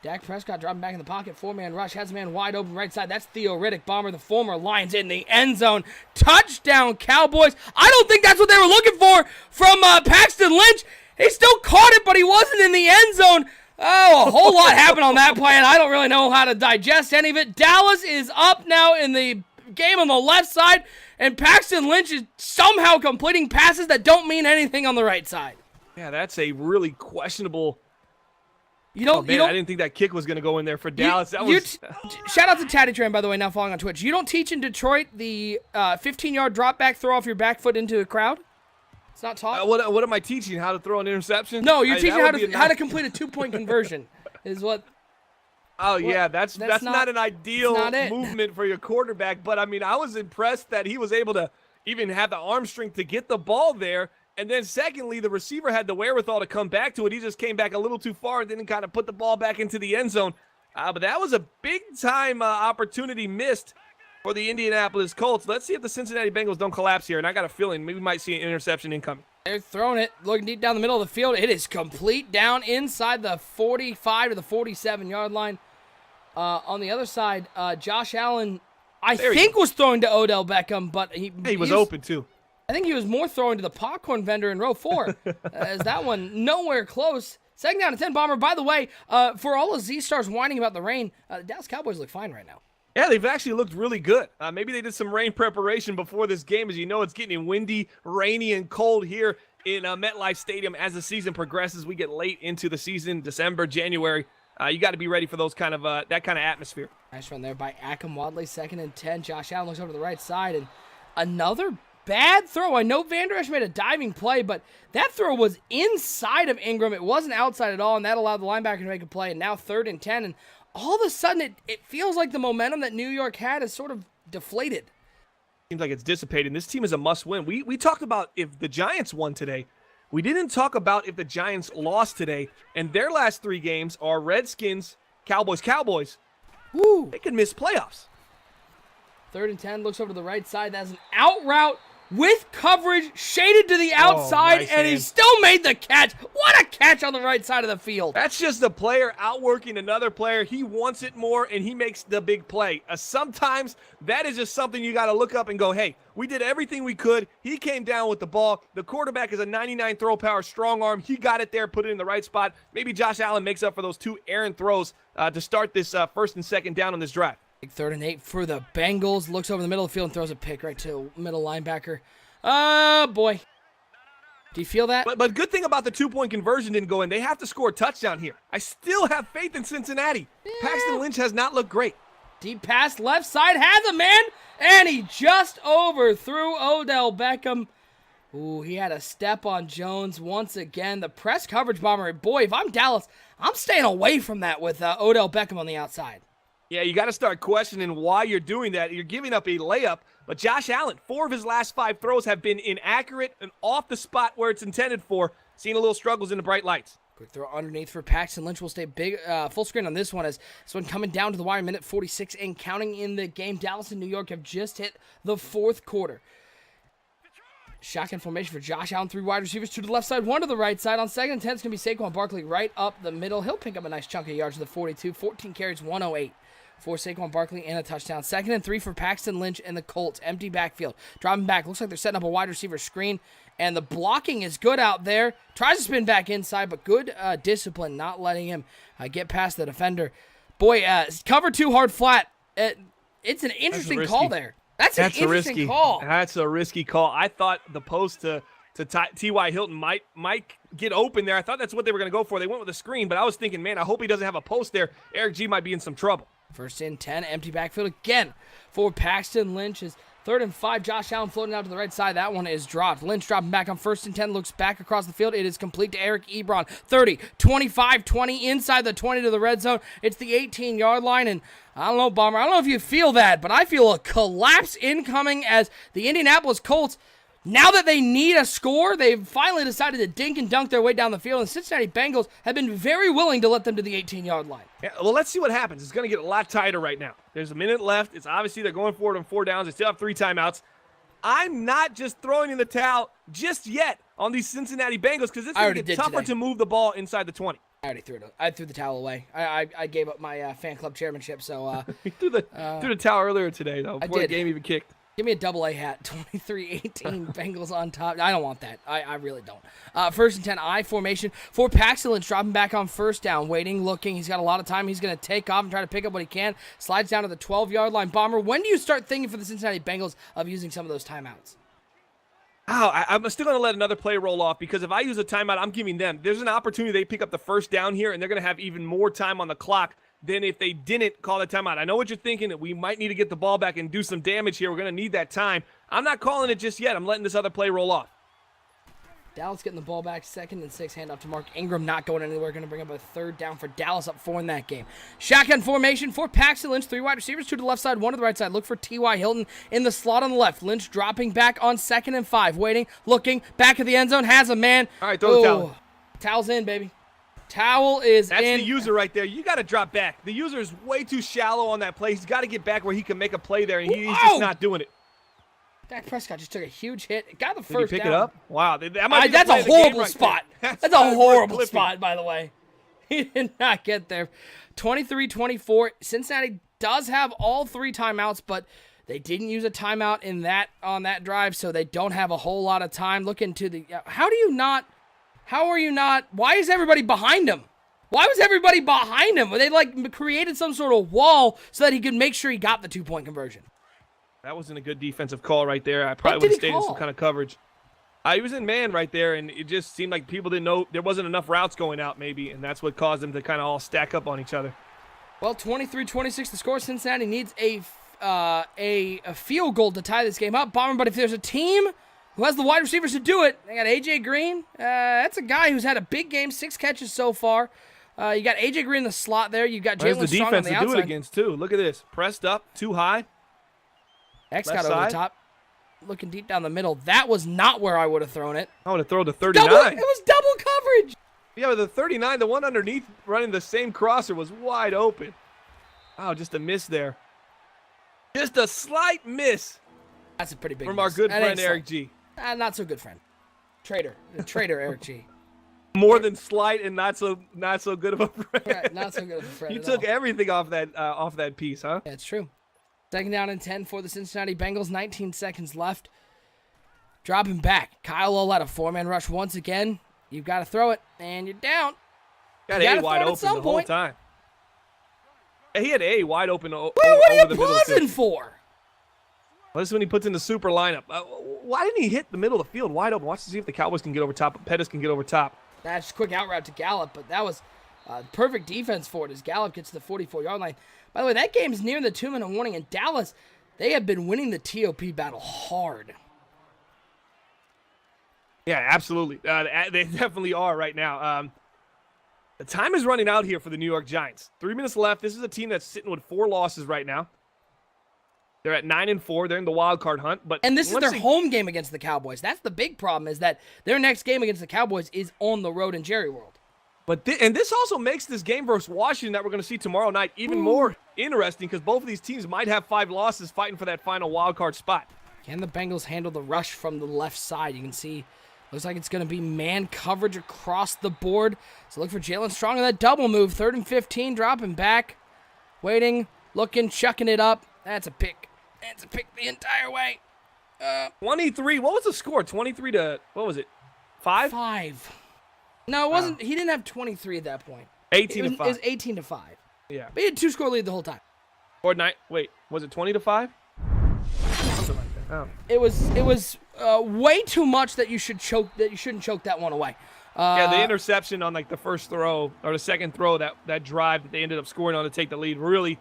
Dak Prescott dropping back in the pocket. 4-man rush. Has a man wide open right side. That's Theo Riddick. Bomber, the former Lions, in the end zone. Touchdown, Cowboys. I don't think that's what they were looking for from Paxton Lynch. He still caught it, but he wasn't in the end zone. Oh, a whole lot happened on that play, and I don't really know how to digest any of it. Dallas is up now in the game on the left side, and Paxton Lynch is somehow completing passes that don't mean anything on the right side. Yeah, that's a really questionable. I didn't think that kick was going to go in there for Dallas. Shout out to Tatty Tran, by the way, now following on Twitch. You don't teach in Detroit the 15-yard drop back, throw off your back foot into a crowd? It's not taught? What am I teaching? How to throw an interception? No, you're teaching how to complete a 2-point conversion is what. Oh, yeah, that's not an ideal movement for your quarterback. But, I mean, I was impressed that he was able to even have the arm strength to get the ball there. And then, secondly, the receiver had the wherewithal to come back to it. He just came back a little too far and didn't kind of put the ball back into the end zone. But that was a big-time opportunity missed for the Indianapolis Colts. Let's see if the Cincinnati Bengals don't collapse here. And I got a feeling maybe we might see an interception incoming. They're throwing it, looking deep down the middle of the field. It is complete down inside the 45 to the 47-yard line. On the other side, Josh Allen I think was throwing to Odell Beckham, but he was open too. I think he was more throwing to the popcorn vendor in row 4, as that one nowhere close. Second down and 10, Bomber. By the way, for all of Z-Stars whining about the rain, the Dallas Cowboys look fine right now. Yeah, they've actually looked really good. Maybe they did some rain preparation before this game. As you know, it's getting windy, rainy, and cold here in MetLife Stadium as the season progresses. We get late into the season, December, January. You got to be ready for those kind of that kind of atmosphere. Nice run there by Akim Wadley. Second and 10. Josh Allen looks over to the right side, and another bad throw. I know Van Der Esch made a diving play, but that throw was inside of Ingram. It wasn't outside at all, and that allowed the linebacker to make a play. And now 3rd and 10, and all of a sudden it feels like the momentum that New York had is sort of deflated. Seems like it's dissipating. This team is a must-win. We talked about if the Giants won today. We didn't talk about if the Giants lost today, and their last 3 games are Redskins, Cowboys. Woo. They could miss playoffs. 3rd and 10, looks over to the right side. That's an out route with coverage, shaded to the outside, nice and he hand. still made the catch. What a catch on the right side of the field. That's just a player outworking another player. He wants it more, and he makes the big play. Sometimes that is just something you got to look up and go, hey, we did everything we could. He came down with the ball. The quarterback is a 99 throw power, strong arm. He got it there, put it in the right spot. Maybe Josh Allen makes up for those 2 errant throws to start this 1st and 2nd down on this drive. 3rd and 8 for the Bengals. Looks over the middle of the field and throws a pick right to middle linebacker. Oh, boy. Do you feel that? But good thing about the 2-point conversion didn't go in. They have to score a touchdown here. I still have faith in Cincinnati. Yeah. Paxton Lynch has not looked great. Deep pass left side, has a man, and he just overthrew Odell Beckham. Ooh, he had a step on Jones once again. The press coverage, Bomber. Boy, if I'm Dallas, I'm staying away from that with Odell Beckham on the outside. Yeah, you got to start questioning why you're doing that. You're giving up a layup, but Josh Allen, 4 of his last 5 throws have been inaccurate and off the spot where it's intended for. Seeing a little struggles in the bright lights. Quick throw underneath for Paxton Lynch. Will stay big, full screen on this one as this one coming down to the wire. Minute 46 and counting in the game. Dallas and New York have just hit the 4th quarter. Shotgun formation for Josh Allen. 3 wide receivers, 2 to the left side, 1 to the right side. On 2nd and 10, it's going to be Saquon Barkley right up the middle. He'll pick up a nice chunk of yards to the 42. 14 carries, 108. For Saquon Barkley and a touchdown. 2nd and 3 for Paxton Lynch and the Colts. Empty backfield. Dropping back. Looks like they're setting up a wide receiver screen. And the blocking is good out there. Tries to spin back inside, but good discipline. Not letting him get past the defender. Boy, cover 2 hard flat. It's an interesting call there. That's an interesting call. That's a risky call. I thought the post to T.Y. Hilton might get open there. I thought that's what they were going to go for. They went with a screen, but I was thinking, man, I hope he doesn't have a post there. Eric G might be in some trouble. 1st and 10, empty backfield again for Paxton Lynch. Is 3rd and 5, Josh Allen floating out to the right side. That one is dropped. Lynch dropping back on 1st and 10, looks back across the field. It is complete to Eric Ebron. 30, 25, 20, inside the 20 to the red zone. It's the 18-yard line, and I don't know, Bomber, I don't know if you feel that, but I feel a collapse incoming as the Indianapolis Colts, now that they need a score, they've finally decided to dink and dunk their way down the field, and Cincinnati Bengals have been very willing to let them to the 18-yard line. Yeah, well, let's see what happens. It's going to get a lot tighter right now. There's a minute left. It's obviously they're going forward on 4 downs. They still have 3 timeouts. I'm not just throwing in the towel just yet on these Cincinnati Bengals because it's going to get tougher to move the ball inside the 20. I already threw it. I threw the towel away. I gave up my fan club chairmanship, so... You threw the towel earlier today, though, before the game even kicked. Give me a double-A hat. 23-18, Bengals on top. I don't want that. I really don't. 1st and 10, I formation for Paxton Lynch, dropping back on 1st down, waiting, looking. He's got a lot of time. He's going to take off and try to pick up what he can. Slides down to the 12-yard line. Bomber, when do you start thinking for the Cincinnati Bengals of using some of those timeouts? I'm still going to let another play roll off because if I use a timeout, I'm giving them. There's an opportunity they pick up the 1st down here, and they're going to have even more time on the clock than if they didn't call the timeout. I know what you're thinking, that we might need to get the ball back and do some damage here. We're going to need that time. I'm not calling it just yet. I'm letting this other play roll off. Dallas getting the ball back, 2nd and 6, handoff to Mark Ingram, not going anywhere. Going to bring up a 3rd down for Dallas, up 4 in that game. Shotgun formation for Paxton Lynch, 3 wide receivers, 2 to the left side, 1 to the right side. Look for T.Y. Hilton in the slot on the left. Lynch dropping back on 2nd and 5, waiting, looking, back of the end zone, has a man. All right, throw the towel. Towel's in, baby. Towel is in. That's the user right there. You got to drop back. The user is way too shallow on that play. He's got to get back where he can make a play there, and he's just not doing it. Dak Prescott just took a huge hit. Got the 1st down. Did he pick it up? Wow. That's a horrible spot. That's a horrible spot, by the way. He did not get there. 23-24. Cincinnati does have all 3 timeouts, but They didn't use a timeout on that drive, so they don't have a whole lot of time. Look into the why is everybody behind him? Why was everybody behind him? They created some sort of wall so that he could make sure he got the 2-point conversion. That wasn't a good defensive call right there. I probably would have stayed in some kind of coverage. He was in man right there, and it just seemed like people didn't know there wasn't enough routes going out maybe, and that's what caused them to kind of all stack up on each other. Well, 23-26 the score. Cincinnati needs a field goal to tie this game up, Bomber. But if there's a team who has the wide receivers to do it, they got A.J. Green. That's a guy who's had a big game, 6 catches so far. You got A.J. Green in the slot there. You got Jalen Strong on the outside. There's the defense to do it against, too. Look at this. Pressed up, too high. X got over the top. Looking deep down the middle. That was not where I would have thrown it. I would have thrown to 39. It was double coverage. Yeah, but the 39, the one underneath running the same crosser was wide open. Oh, just a miss there. Just a slight miss. That's a pretty big from miss. Our good friend Eric G. Not so good friend. Traitor. The traitor Eric G. More than slight and not so good of a friend. Right, not so good of a friend. You took everything off that piece, huh? Yeah, it's true. 2nd down and 10 for the Cincinnati Bengals. 19 seconds left. Dropping back. Kyle Lowe had a 4-man rush once again. You've got to throw it, and you're down. Got A wide open the whole time. Yeah, he had A wide open over what are you the middle. pausing for? Well, this is when he puts in the super lineup. Why didn't he hit the middle of the field wide open? Watch to see if the Cowboys can get over top. Pettis can get over top. That's a quick out route to Gallup, but that was perfect defense for it as Gallup gets to the 44-yard line. By the way, that game is near the 2-minute warning, and Dallas, they have been winning the TOP battle hard. Yeah, absolutely. They definitely are right now. The time is running out here for the New York Giants. 3 minutes left. This is a team that's sitting with 4 losses right now. They're at 9-4. They're in the wild card hunt. And this is their home game against the Cowboys. That's the big problem, is that their next game against the Cowboys is on the road in Jerry World. But this also makes this game versus Washington that we're going to see tomorrow night even more interesting, because both of these teams might have 5 losses fighting for that final wild card spot. Can the Bengals handle the rush from the left side? You can see, looks like it's going to be man coverage across the board. So look for Jalen Strong in that double move. 3rd and 15, dropping back. Waiting, looking, chucking it up. That's a pick. That's a pick the entire way. 23, what was the score? 23 to, what was it, 5? 5. No, it wasn't. He didn't have 23 at that point. 18 to 5. It was 18 to 5. Yeah. But he had 2-score lead the whole time. Or 9, wait, was it 20 to 5? Something like that. Oh. It was way too much that you shouldn't choke that one away. Yeah, the interception on like the first throw or the second throw, that drive that they ended up scoring on to take the lead really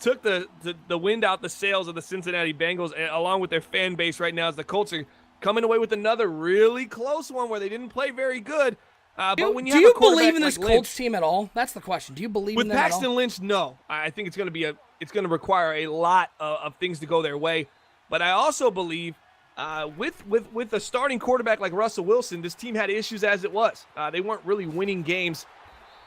took the wind out the sails of the Cincinnati Bengals, along with their fan base right now, as the Colts are coming away with another really close one where they didn't play very good. But when you do have you a quarterback believe in this like Colts Lynch, team at all? That's the question. Do you believe with in them at all? Paxton Lynch? No, I think it's going to require a lot of things to go their way. But I also believe with a starting quarterback like Russell Wilson, this team had issues as it was. They weren't really winning games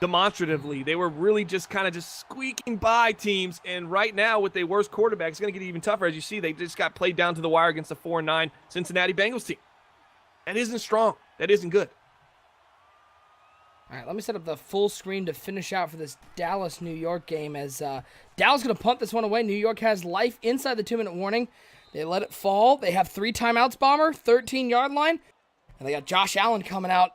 demonstratively. They were really just squeaking by teams. And right now, with their worst quarterback, it's going to get even tougher. As you see, they just got played down to the wire against the 4-9 Cincinnati Bengals team. That isn't strong. That isn't good. All right, let me set up the full screen to finish out for this Dallas-New York game, as Dallas going to punt this one away. New York has life inside the 2-minute warning. They let it fall. They have 3 timeouts, Bomber, 13-yard line. And they got Josh Allen coming out.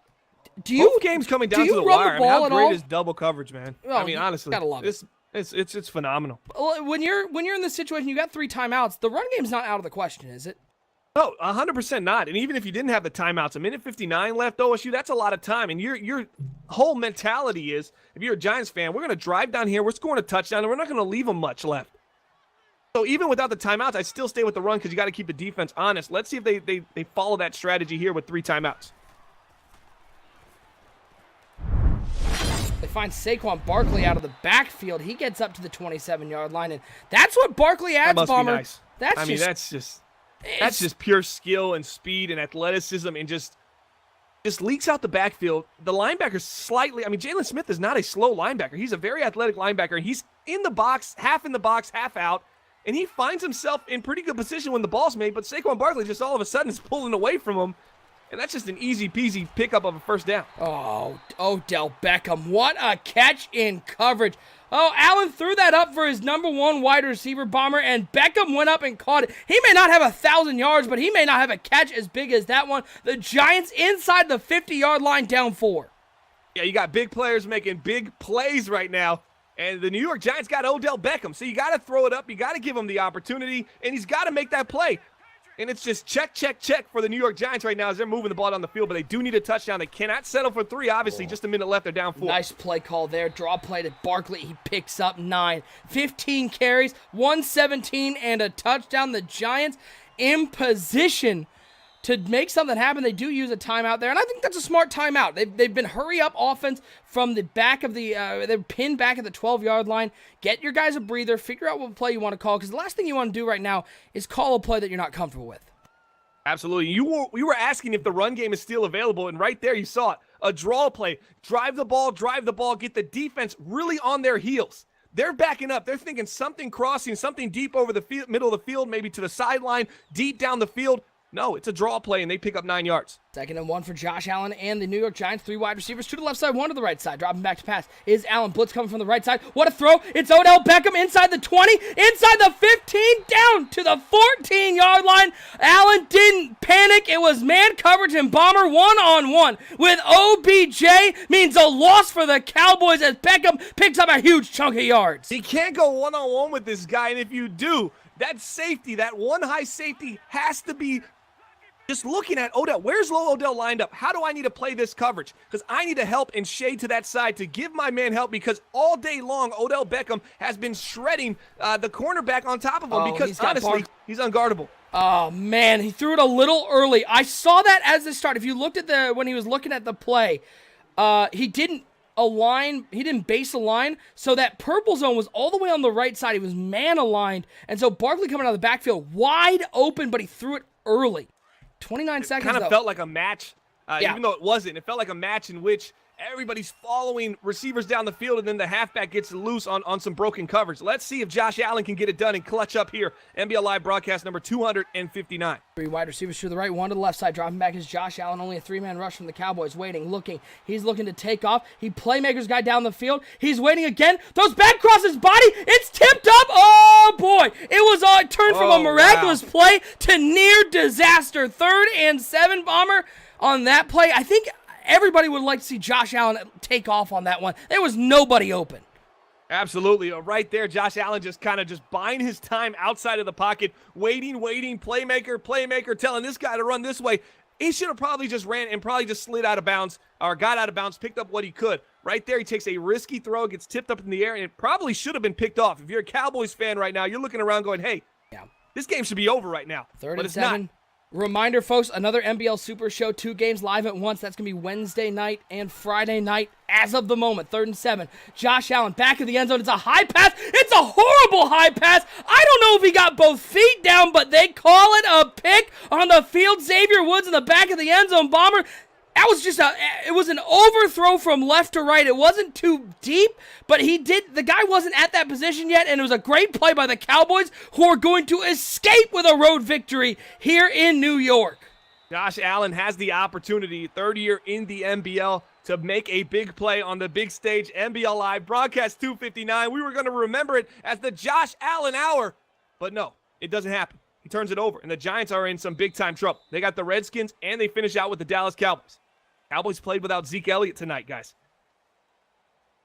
Both games coming down to the wire. How great is double coverage, man? Oh, I mean, honestly, gotta love it. It's phenomenal. Well, when you're in this situation, you got 3 timeouts. The run game's not out of the question, is it? No, 100% not. And even if you didn't have the timeouts, 1:59 left, OSU, that's a lot of time. And your whole mentality is, if you're a Giants fan, we're going to drive down here, we're scoring a touchdown, and we're not going to leave them much left. So even without the timeouts, I still stay with the run because you got to keep the defense honest. Let's see if they follow that strategy here with 3 timeouts. They find Saquon Barkley out of the backfield. He gets up to the 27-yard line, and that's what Barkley adds, that must Bomber. Be nice. That's just pure skill and speed and athleticism, and just leaks out the backfield. The linebacker's slightly, Jalen Smith is not a slow linebacker. He's a very athletic linebacker, and he's in the box, half out, and he finds himself in pretty good position when the ball's made, but Saquon Barkley just all of a sudden is pulling away from him, and that's just an easy peasy pickup of a first down. Oh, Odell Beckham, what a catch in coverage. Oh, Allen threw that up for his #1 wide receiver, Bomber, and Beckham went up and caught it. He may not have 1,000 yards, but he may not have a catch as big as that one. The Giants inside the 50-yard line, down 4. Yeah, you got big players making big plays right now. And the New York Giants got Odell Beckham. So you got to throw it up. You got to give him the opportunity. And he's got to make that play. And it's just check, check, check for the New York Giants right now as they're moving the ball down the field. But they do need a touchdown. They cannot settle for 3, obviously. Just a minute left. They're down 4. Nice play call there. Draw play to Barkley. He picks up 9. 15 carries, 117, and a touchdown. The Giants in position to make something happen. They do use a timeout there, and I think that's a smart timeout. They've been hurry-up offense from the back of the they're pinned back at the 12-yard line. Get your guys a breather. Figure out what play you want to call, because the last thing you want to do right now is call a play that you're not comfortable with. Absolutely. We were asking if the run game is still available, and right there you saw it. A draw play. Drive the ball, get the defense really on their heels. They're backing up. They're thinking something crossing, something deep over the middle of the field, maybe to the sideline, deep down the field. No, it's a draw play, and they pick up 9 yards. 2nd and 1 for Josh Allen and the New York Giants. 3 wide receivers, 2 to the left side, 1 to the right side. Dropping back to pass is Allen. Blitz coming from the right side. What a throw. It's Odell Beckham inside the 20, inside the 15, down to the 14-yard line. Allen didn't panic. It was man coverage and Bomber one-on-one with OBJ. Means a loss for the Cowboys as Beckham picks up a huge chunk of yards. He can't go one-on-one with this guy, and if you do, that safety, that one high safety has to be just looking at Odell. Where's low Odell lined up? How do I need to play this coverage? Because I need to help and shade to that side to give my man help, because all day long, Odell Beckham has been shredding the cornerback on top of him because, honestly, he's unguardable. Oh, man, he threw it a little early. I saw that as it started. If you looked at when he was looking at the play, he didn't base align, so that purple zone was all the way on the right side. He was man aligned, and so Barkley coming out of the backfield wide open, but he threw it early. 29 seconds. Kind of felt like a match, yeah. Even though it wasn't. It felt like a match in which everybody's following receivers down the field, and then the halfback gets loose on some broken coverage. Let's see if Josh Allen can get it done and clutch up here. NBL Live broadcast number 259. 3 wide receivers to the right, 1 to the left side. Dropping back is Josh Allen. Only a 3-man rush from the Cowboys. Waiting, looking. He's looking to take off. He playmakers guy down the field. He's waiting again. Throws back across his body. It's tipped up. Oh, boy. It turned from a miraculous play to near disaster. 3rd and 7, Bomber. On that play, I think everybody would like to see Josh Allen take off on that one. There was nobody open. Absolutely. Right there, Josh Allen just buying his time outside of the pocket, waiting, playmaker, telling this guy to run this way. He should have probably just ran and probably just slid out of bounds or got out of bounds, picked up what he could. Right there, he takes a risky throw, gets tipped up in the air, and it probably should have been picked off. If you're a Cowboys fan right now, you're looking around going, hey, this game should be over right now. 3rd but and it's 7. not. Reminder, folks, another NBL Super Show, 2 games live at once. That's going to be Wednesday night and Friday night as of the moment. 3rd and 7. Josh Allen, back of the end zone. It's a high pass. It's a horrible high pass. I don't know if he got both feet down, but they call it a pick on the field. Xavier Woods in the back of the end zone. Bomber. That was it was an overthrow from left to right. It wasn't too deep, but the guy wasn't at that position yet, and it was a great play by the Cowboys, who are going to escape with a road victory here in New York. Josh Allen has the opportunity, 3rd year in the NBL, to make a big play on the big stage. NBL Live broadcast 259. We were going to remember it as the Josh Allen hour, but no, it doesn't happen. He turns it over, and the Giants are in some big-time trouble. They got the Redskins, and they finish out with the Dallas Cowboys. Cowboys played without Zeke Elliott tonight, guys.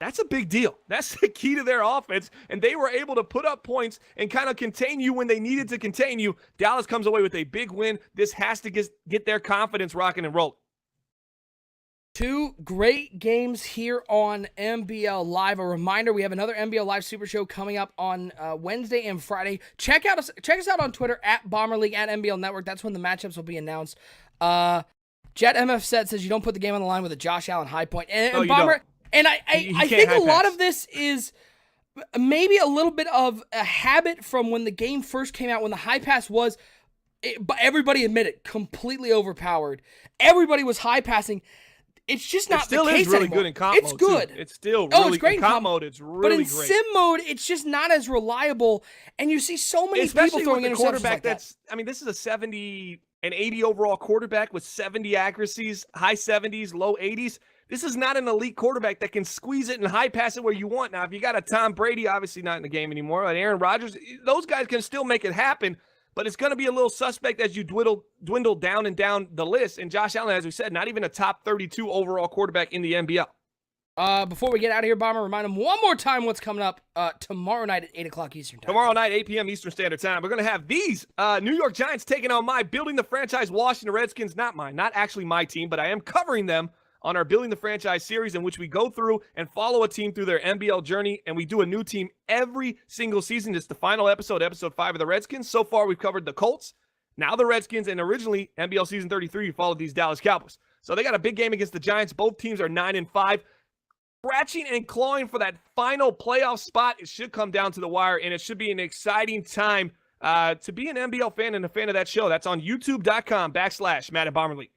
That's a big deal. That's the key to their offense, and they were able to put up points and kind of contain you when they needed to contain you. Dallas comes away with a big win. This has to get their confidence rocking and rolling. 2 great games here on NBL Live. A reminder, we have another NBL Live Super Show coming up on Wednesday and Friday. Check us out on Twitter at Bomber League, at NBL Network. That's when the matchups will be announced. Jet MF says you don't put the game on the line with a Josh Allen high point. And Bomber, and I think a lot of this is maybe a little bit of a habit from when the game first came out, when the high pass was, but everybody admitted, completely overpowered. Everybody was high passing. It's just not the case anymore. It still is really good in comp mode. It's good. Too. It's still really it's great in comp mode. It's really great. But in sim mode, it's just not as reliable, and you see so many people throwing interceptions like that. I mean, this is a 70 an 80 overall quarterback with 70 accuracies, high 70s, low 80s. This is not an elite quarterback that can squeeze it and high pass it where you want. Now, if you got a Tom Brady, obviously not in the game anymore, but Aaron Rodgers, those guys can still make it happen, but it's going to be a little suspect as you dwindle down and down the list. And Josh Allen, as we said, not even a top 32 overall quarterback in the NBL. Before we get out of here, Bomber, remind them one more time what's coming up tomorrow night at 8 o'clock Eastern Time. Tomorrow night, 8 p.m. Eastern Standard Time. We're going to have these New York Giants taking on my Building the Franchise Washington Redskins. Not mine, not actually my team, but I am covering them on our Building the Franchise series, in which we go through and follow a team through their NBL journey, and we do a new team every single season. It's the final episode, episode 5 of the Redskins. So far, we've covered the Colts, now the Redskins, and originally, NBL Season 33, we followed these Dallas Cowboys. So they got a big game against the Giants. Both teams are 9-5. Scratching and clawing for that final playoff spot. It should come down to the wire, and it should be an exciting time to be an NBL fan and a fan of that show. That's on youtube.com/Matt and Bomber League.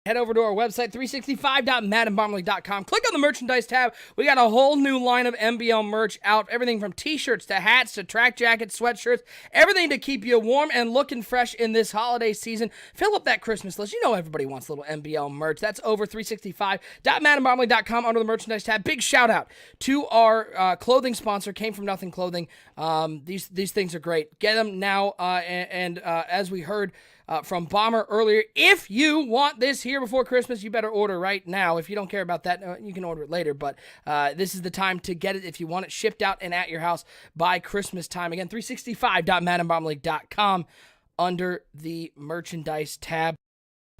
Head over to our website, 365.mattandbomberleague.com. Click on the merchandise tab. We got a whole new line of NBL merch out. Everything from t-shirts to hats to track jackets, sweatshirts, everything to keep you warm and looking fresh in this holiday season. Fill up that Christmas list. You know everybody wants a little NBL merch. That's over 365.mattandbomberleague.com under the merchandise tab. Big shout out to our clothing sponsor, Came From Nothing Clothing. These things are great. Get them now, and as we heard from Bomber earlier, if you want this here before Christmas, you better order right now. If you don't care about that, you can order it later, but this is the time to get it if you want it shipped out and at your house by Christmas time. Again, 365.mattandbomberleague.com under the merchandise tab.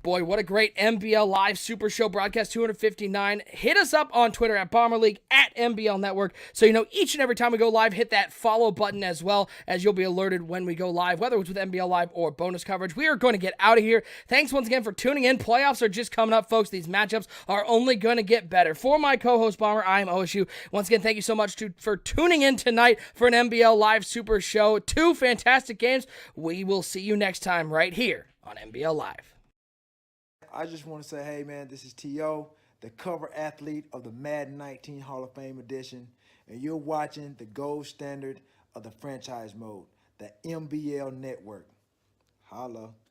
Boy, what a great NBL Live Super Show broadcast 259. Hit us up on Twitter at Bomber League, at NBL Network, so you know each and every time we go live, hit that follow button as well, as you'll be alerted when we go live, whether it's with NBL Live or bonus coverage. We are going to get out of here. Thanks once again for tuning in. Playoffs are just coming up, folks. These matchups are only going to get better. For my co-host, Bomber, I am OSU. Once again, thank you so much for tuning in tonight for an NBL Live Super Show. 2 fantastic games. We will see you next time right here on NBL Live. I just want to say, hey, man, this is T.O., the cover athlete of the Madden 19 Hall of Fame edition, and you're watching the gold standard of the franchise mode, the NBL Network. Holla.